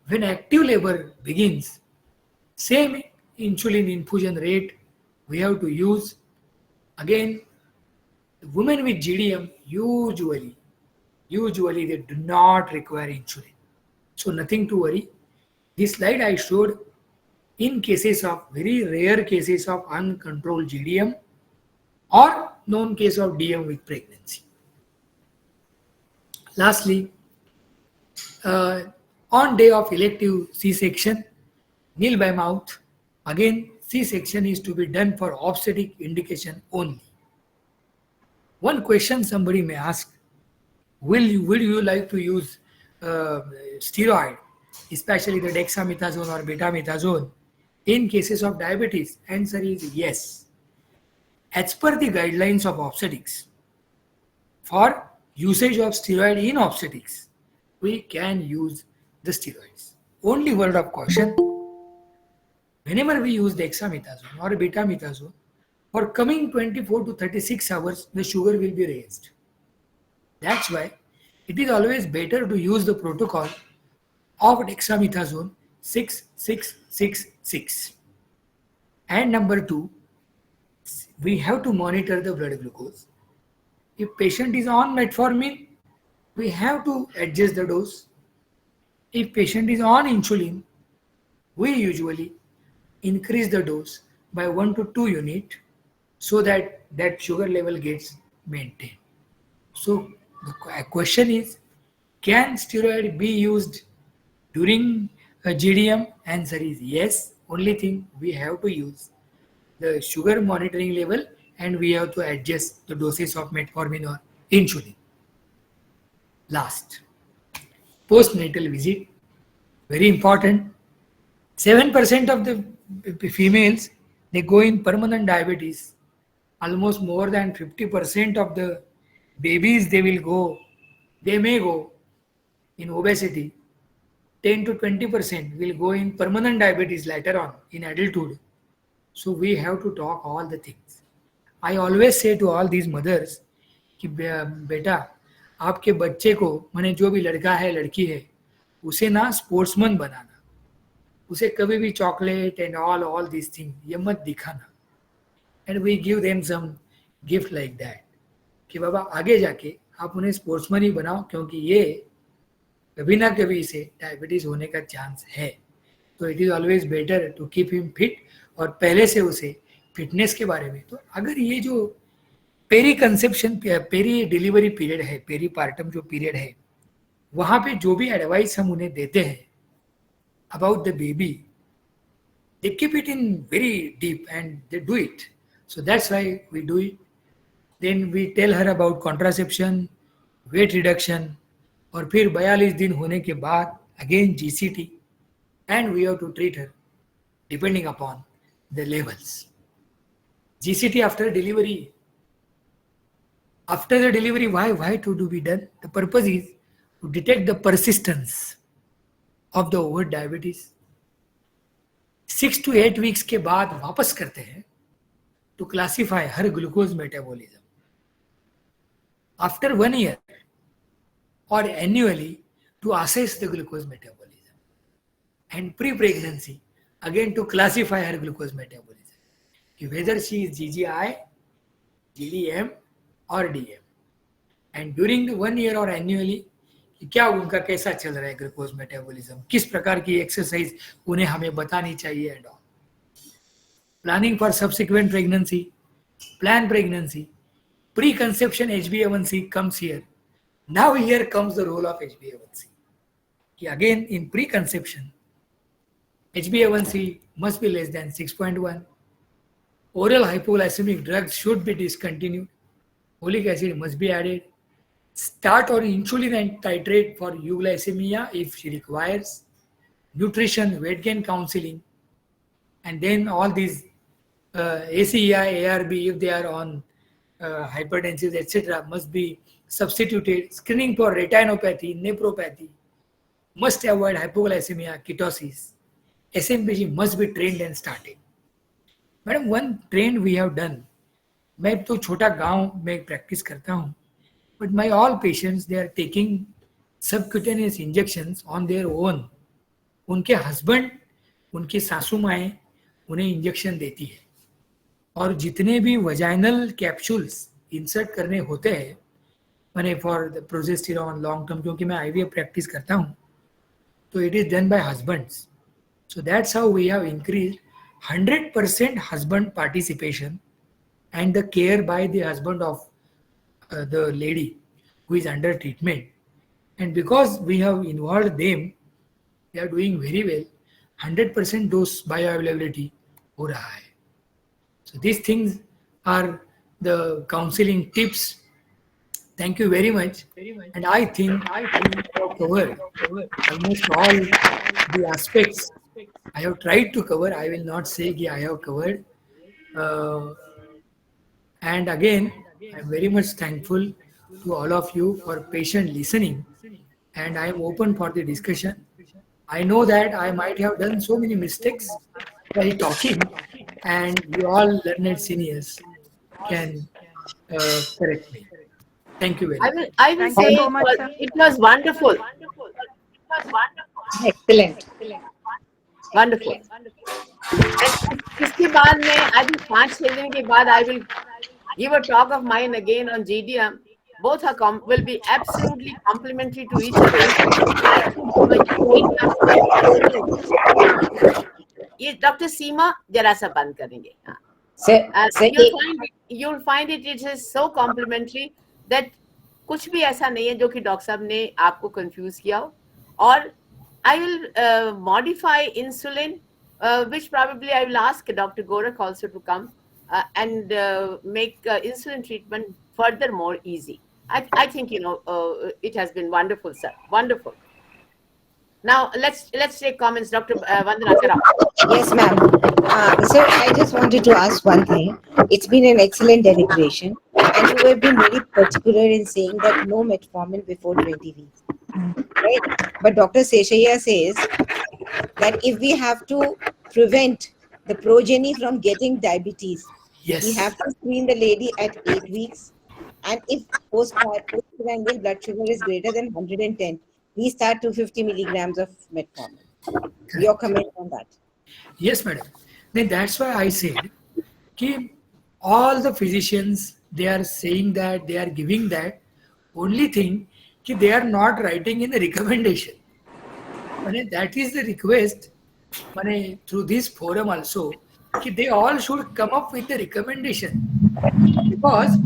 when active labor begins, same insulin infusion rate we have to use. Again, the women with GDM usually they do not require insulin. So nothing to worry. This slide I showed in cases of very rare cases of uncontrolled GDM or known case of DM with pregnancy. Lastly, on day of elective C-section, nil by mouth. Again, C-section is to be done for obstetric indication only. One question somebody may ask, would you like to use steroid, especially the dexamethasone or betamethasone, in cases of diabetes? Answer is yes. As per the guidelines of obstetrics, for usage of steroid in obstetrics, we can use the steroids. Only word of caution, whenever we use dexamethasone or betamethasone, for coming 24 to 36 hours, the sugar will be raised. That's why it is always better to use the protocol of dexamethasone 6666. And number 2, we have to monitor the blood glucose. If patient is on metformin, we have to adjust the dose. If patient is on insulin, we usually increase the dose by 1 to 2 unit so that that sugar level gets maintained. So the question is, can steroid be used during a GDM? Answer is yes. Only thing, we have to use the sugar monitoring level and we have to adjust the doses of metformin or insulin. Last, postnatal visit, very important. 7% of the females, they go in permanent diabetes. Almost more than 50% of the babies, they may go in obesity. 10 to 20% will go in permanent diabetes later on in adulthood. So we have to talk all the things. I always say to all these mothers कि बेटा, आपके बच्चे को, माने जो भी लड़का है लड़की है, उसे ना स्पोर्ट्समैन बनाना, उसे कभी भी chocolate and all this thing ये मत दिखाना. And we give them some gift like that कि बाबा आगे जाके आप उन्हें स्पोर्ट्समैन ही बनाओ, क्योंकि ये कभी ना कभी इसे डायबिटीज होने का चांस है. तो it is always better to keep him fit और पहले से उसे फिटनेस के बारे में. तो अगर ये जो peri conception, peri delivery period है, पेरी पार्टम जो पीरियड है, वहां पे जो भी एडवाइस हम उन्हें देते हैं about the baby, they keep it in very deep and they do it. So that's why we do it. Then we tell her about contraception, weight reduction, और फिर 42 दिन होने के बाद again GCT, and we have to treat her depending upon the levels. GCT after delivery. After the delivery, why to do be done? The purpose is to detect the persistence of the over diabetes. 6 to 8 weeks के बाद वापस करते हैं to classify her glucose metabolism. After 1 year or annually to assess the glucose metabolism. And pre-pregnancy, again to classify her glucose metabolism. Whether she is GGI, GDM or DM. And during the 1 year or annually, क्या उनका कैसा चल रहा है glucose metabolism, किस प्रकार की exercise उन्हें हमें बतानी चाहिए and all. Planning for subsequent pregnancy, plan pregnancy, pre-conception HbA1c comes here. Now here comes the role of HbA1c. Again in pre-conception, HbA1c must be less than 6.1. Oral hypoglycemic drugs should be discontinued. Folic acid must be added. Start on insulin and titrate for euglycemia if she requires. Nutrition, weight gain counseling, and then all these ACEI, ARB, if they are on hypertensive, etc., must be substituted. Screening for retinopathy, nephropathy, must avoid hypoglycemia, ketosis. SMPG must be trained and started. Madam, one train we have done. मैं तो छोटा गांव में practice करता हूँ, but my all patients they are taking subcutaneous injections on their own. उनके husband, उनकी सासू माएँ उन्हें इंजेक्शन देती है, और जितने भी वजाइनल कैप्सूल्स इंसर्ट करने होते हैं, मैंने for the progesterone long term, क्योंकि मैं IVF प्रैक्टिस करता हूँ, तो it is done by husbands. So that's how we have increased 100% husband participation and the care by the husband of the lady who is under treatment. And because we have involved them, they are doing very well. 100% dose bioavailability हो रहा है. So these things are the counseling tips. Thank you very much. And I think I have covered almost all the aspects I have tried to cover. I will not say that I have covered. And again, I am very much thankful to all of you for patient listening. And I am open for the discussion. I know that I might have done so many mistakes while talking, and you all learned seniors can correct me. Thank you very much. I will Thank say you so much, sir. it was wonderful. Excellent. Wonderful. And इसके बाद में I think 5-6 दिन के बाद I will give a talk of mine again on GDM. Both are will be absolutely complementary to each other. ये doctor सीमा जरा सा बंद करेंगे. You'll find it is so complementary that कुछ भी ऐसा नहीं है जो कि डॉक्टर साहब ने आपको कंफ्यूज किया हो. और I will modify insulin, which probably I will ask Dr. Gorakh also to come and make insulin treatment further more easy. I think it has been wonderful, sir. Wonderful. Now let's take comments, Dr. Vandana Kara. Yes, ma'am. Sir, I just wanted to ask one thing. It's been an excellent deliberation, and you have been very particular in saying that no metformin before 20 weeks. Right? But Dr. Seshaya says that if we have to prevent the progeny from getting diabetes, Yes. we have to screen the lady at 8 weeks. And if postprandial blood sugar is greater than 110, we start 250 milligrams of metformin. Your comment on that? Yes, madam. Then that's why I said that all the physicians, they are saying that, they are giving that. Only thing that they are not writing in the recommendation. That is the request through this forum also, that they all should come up with the recommendation. Because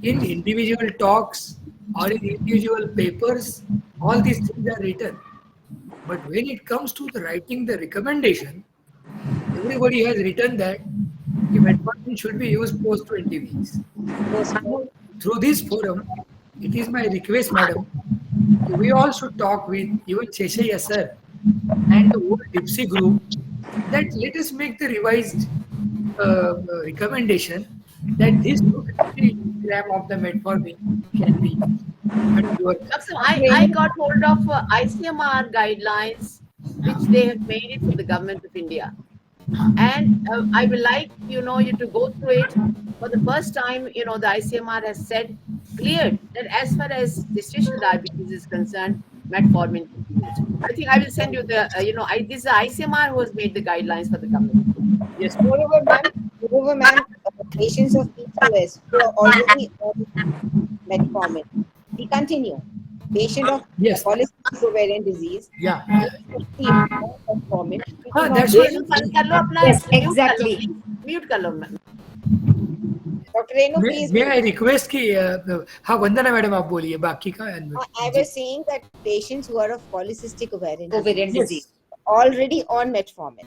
in individual talks or in individual papers, all these things are written. But when it comes to the writing the recommendation, everybody has written that कि metformin should be used post 20 weeks. Now, through this forum, it is my request, madam, we all should talk with even Cheshaya sir and the whole Dipsy group that let us make the revised recommendation that this 250 gram of the metformin can be used. Madam, you are Doctor, Dr. I got hold of ICMR guidelines, which they have made it for the government of India. And I will like, you to go through it. For the first time, the ICMR has said, cleared that as far as gestational diabetes is concerned, metformin can be used. I think I will send you the, this is the ICMR who has made the guidelines for the government. yes, Moreover, ma'am, patients of PCOS who are already on metformin. We continue. Patient of yes, polycystic ovarian disease yeah. need to receive more metformin. We do not. That's why Renu I'm बंद saying, कर लो अपना, Yes, mute कर लो exactly. Please, mute कर लो ma'am. Dr. Renu, please. may I request कि हाँ वंदना madam आप बोलिए बाकी का I was saying that patients who are of polycystic ovarian Ovarian disease disease. already on metformin,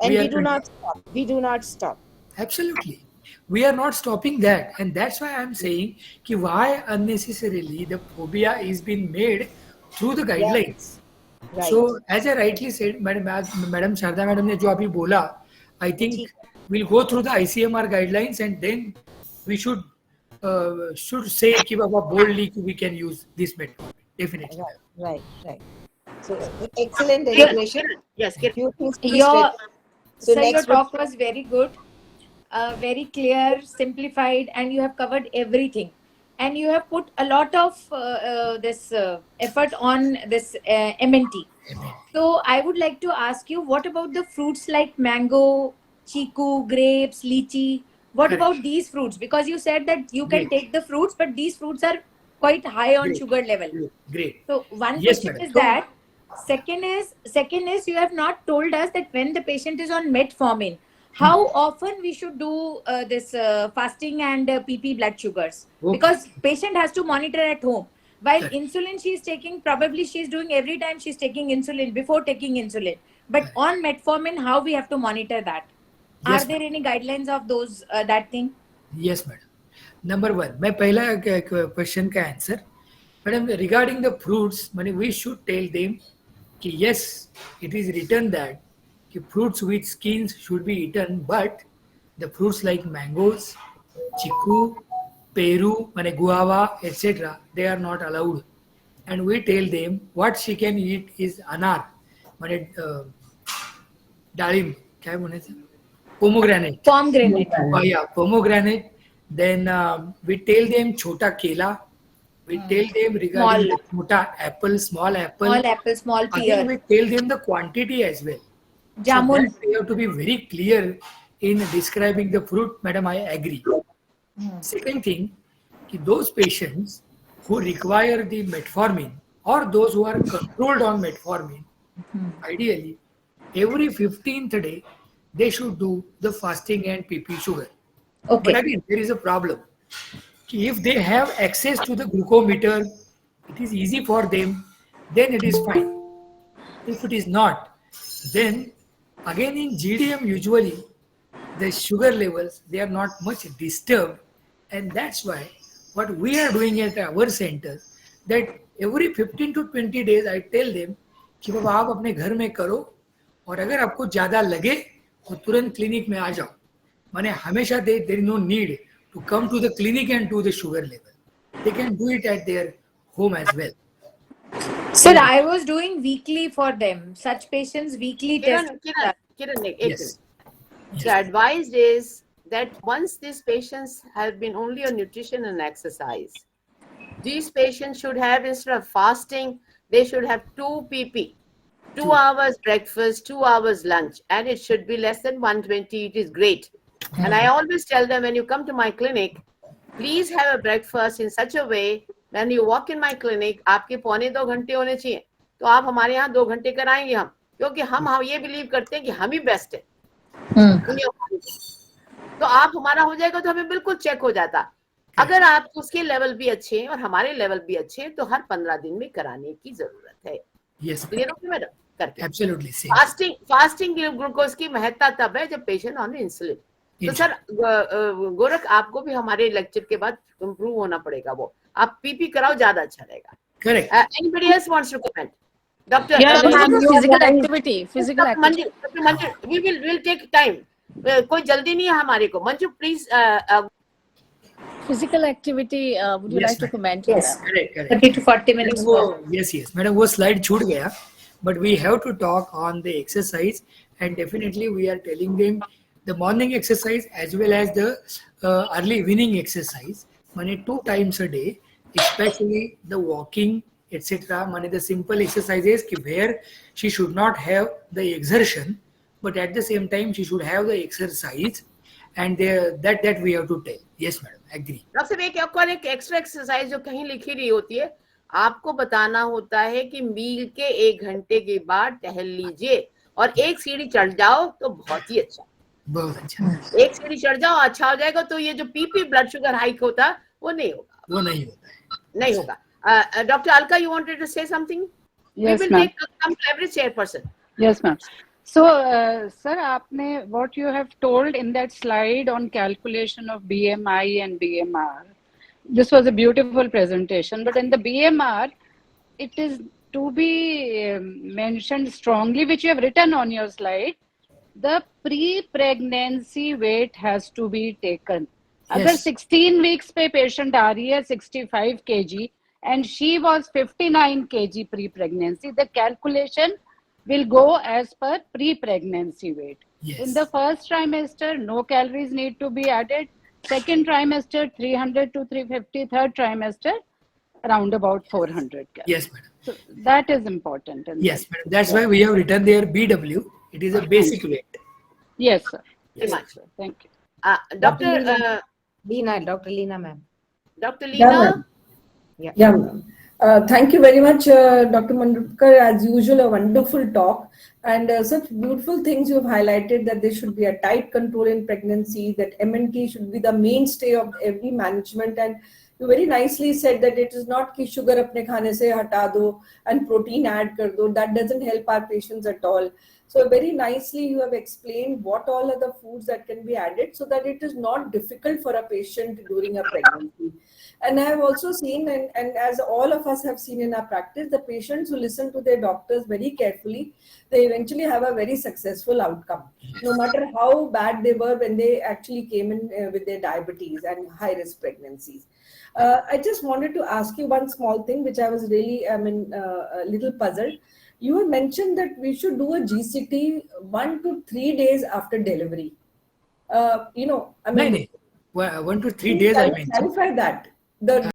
and We we are do not stop. We do not stop. Absolutely. We are not stopping that. And that's why I'm saying कि why unnecessarily the phobia is being made through the guidelines. Right. So as I rightly said, Madam Sharda Madam ने जो अभी बोला, I think we'll go through the ICMR guidelines and then we should say कि बाबा boldly कि we can use this metformin. Definitely. Right. So excellent Kiran, deliberation. yes, Kiran. Few things to be Your said. So sir, your next, talk was very good, very clear, simplified, and you have covered everything. And you have put a lot of this effort on this MNT. So I would like to ask you, what about the fruits like mango, chiku, grapes, lychee? What Correct. about these fruits? Because you said that you can Great. take the fruits, but these fruits are quite high on Great. sugar level. Great. So one Yes, question madam. is So- that. Second is you have not told us that when the patient is on metformin, how often we should do this fasting and PP blood sugars, Okay. because patient has to monitor at home. While Correct. insulin she is taking, probably she is doing every time she is taking insulin before taking insulin. But Correct. on metformin, how we have to monitor that? Yes, Are there any guidelines of those that thing? Yes, madam. Number one, मैं पहला question का answer, madam, regarding the fruits, we should tell them कि yes, it is written that कि fruits with skins should be eaten, but the fruits like mangoes, chiku, peru, guava, etc., they are not allowed. And we tell them what she can eat is anar, डाळिंब, काय म्हणायचं, pomegranate. Pomegranate. Yeah, pomegranate. Then we tell them chota kela. We tell them regarding the chota apple, small apple. Small apple, small Again, pear, we tell them the quantity as well. So jamun. that we have to be very clear in describing the fruit. Madam, I agree. Second thing, कि those patients who require the metformin or those who are controlled on metformin, ideally, every 15th day, they should do the fasting and PP sugar. Okay. But again, there is a problem. If they have access to the glucometer, it is easy for them, then it is fine. If it is not, then again in GDM usually the sugar levels, they are not much disturbed, and that's why what we are doing at our center, that every 15 to 20 days I tell them कि बाबा आप अपने घर में करो और अगर आपको ज़्यादा लगे तो तुरंत क्लिनिक में आ जाओ. माने हमेशा there is no need to come to the clinic and do the sugar level. They can do it at their home as well. Sir, I was doing weekly for them. Such patients weekly test. Kiran, एक Yes. minute. The advice is that once these patients have been only on nutrition and exercise, these patients should have, instead of fasting, they should have 2 pp, 2 hours breakfast, 2 hours lunch, and it should be less than 120. It is great. And I always tell them, when you come to my clinic, please have a breakfast in such a way, when you walk in my clinic, आपके पौने 2 घंटे होने चाहिए, तो आप हमारे यहाँ 2 घंटे कराएंगे हम, क्योंकि हम ये बिलीव करते हैं कि हम ही बेस्ट है दुनिया में. तो आप हमारा हो जाएगा तो हमें बिल्कुल चेक हो जाता. अगर आप उसके लेवल भी अच्छे हैं और हमारे लेवल भी अच्छे हैं, तो हर 15 दिन में कराने की जरूरत है. Yes, क्लियर हो मैडम? करके absolutely same. फास्टिंग ग्लूकोज की महत्ता तब है जब पेशेंट ऑन इंसुलिन. तो सर गोरख आपको भी हमारे लेक्चर के बाद इम्प्रूव होना पड़ेगा, वो आप पीपी कराओ, ज्यादा अच्छा रहेगा. Correct. Anybody else wants to comment? Dr. Yeah, ma'am, Manju, physical activity, physical Dr. activity. Manju, we'll take time. कोई जल्दी नहीं है हमारे को. Manju, please. Physical activity, would you Yes, like to ma'am. comment? Yes. Correct, correct. 30 to 40 minutes. Yes, yes. Madam, वो slide छूट गया. But we have to talk on the exercise, and definitely we are telling them the morning exercise as well as the early evening exercise. Mane 2 times a day, especially the walking, etc. Mane the simple exercises where she should not have the exertion, but at the same time she should have the exercise, and that we have to tell. Yes, madam. Agree. Doctor साहब एक extra exercise जो कहीं लिखी रही होती है, आपको बताना होता है कि मील के 1 घंटे के बाद टहल लीजिए और एक सीढ़ी चढ़ जाओ तो बहुत ही अच्छा. बहुत अच्छा. एक सीढ़ी चढ़ जाओ, अच्छा हो जाएगा. तो ये जो पीपी ब्लड शुगर हाइक होता वो नहीं होगा. वो नहीं होता है. नहीं होगा. Dr. Alka, you wanted to say something? Yes, we will ma'am. come to every chairperson. Yes, ma'am. So, sir, आपने what you have told in that slide on calculation of BMI and BMR, this was a beautiful presentation. But in the BMR, it is to be mentioned strongly, which you have written on your slide. The pre-pregnancy weight has to be taken. अगर 16 weeks पे patient आ रही है 65 kg and she was 59 kg pre-pregnancy, the calculation will go as per pre-pregnancy weight. Yes. In the first trimester, no calories need to be added. Second trimester, 300 to 350. Third trimester, around about 400 calories. Yes, madam. So that is important. Yes, madam. That's why we have written there BW. It is a basic weight. Yes, sir. Very much. Sir. Thank you. Dr. Dr. Leena, ma'am. Dr. Yeah, Leena. ma'am. Yeah, ma'am. Thank you very much, Dr. Mandrupkar. As usual, a wonderful talk and such beautiful things you have highlighted, that there should be a tight control in pregnancy, that MNT should be the mainstay of every management. And you very nicely said that it is not ki sugar apne khane se hata do and protein add kar do. That doesn't help our patients at all. So very nicely you have explained what all are the foods that can be added so that it is not difficult for a patient during a pregnancy. And I have also seen, and as all of us have seen in our practice, the patients who listen to their doctors very carefully, they eventually have a very successful outcome, no matter how bad they were when they actually came in with their diabetes and high-risk pregnancies. I just wanted to ask you one small thing, which I was really, a little puzzled. You have mentioned that we should do a GCT 1 to 3 days after delivery. No, 1 to 3 days I mentioned. Clarify that. The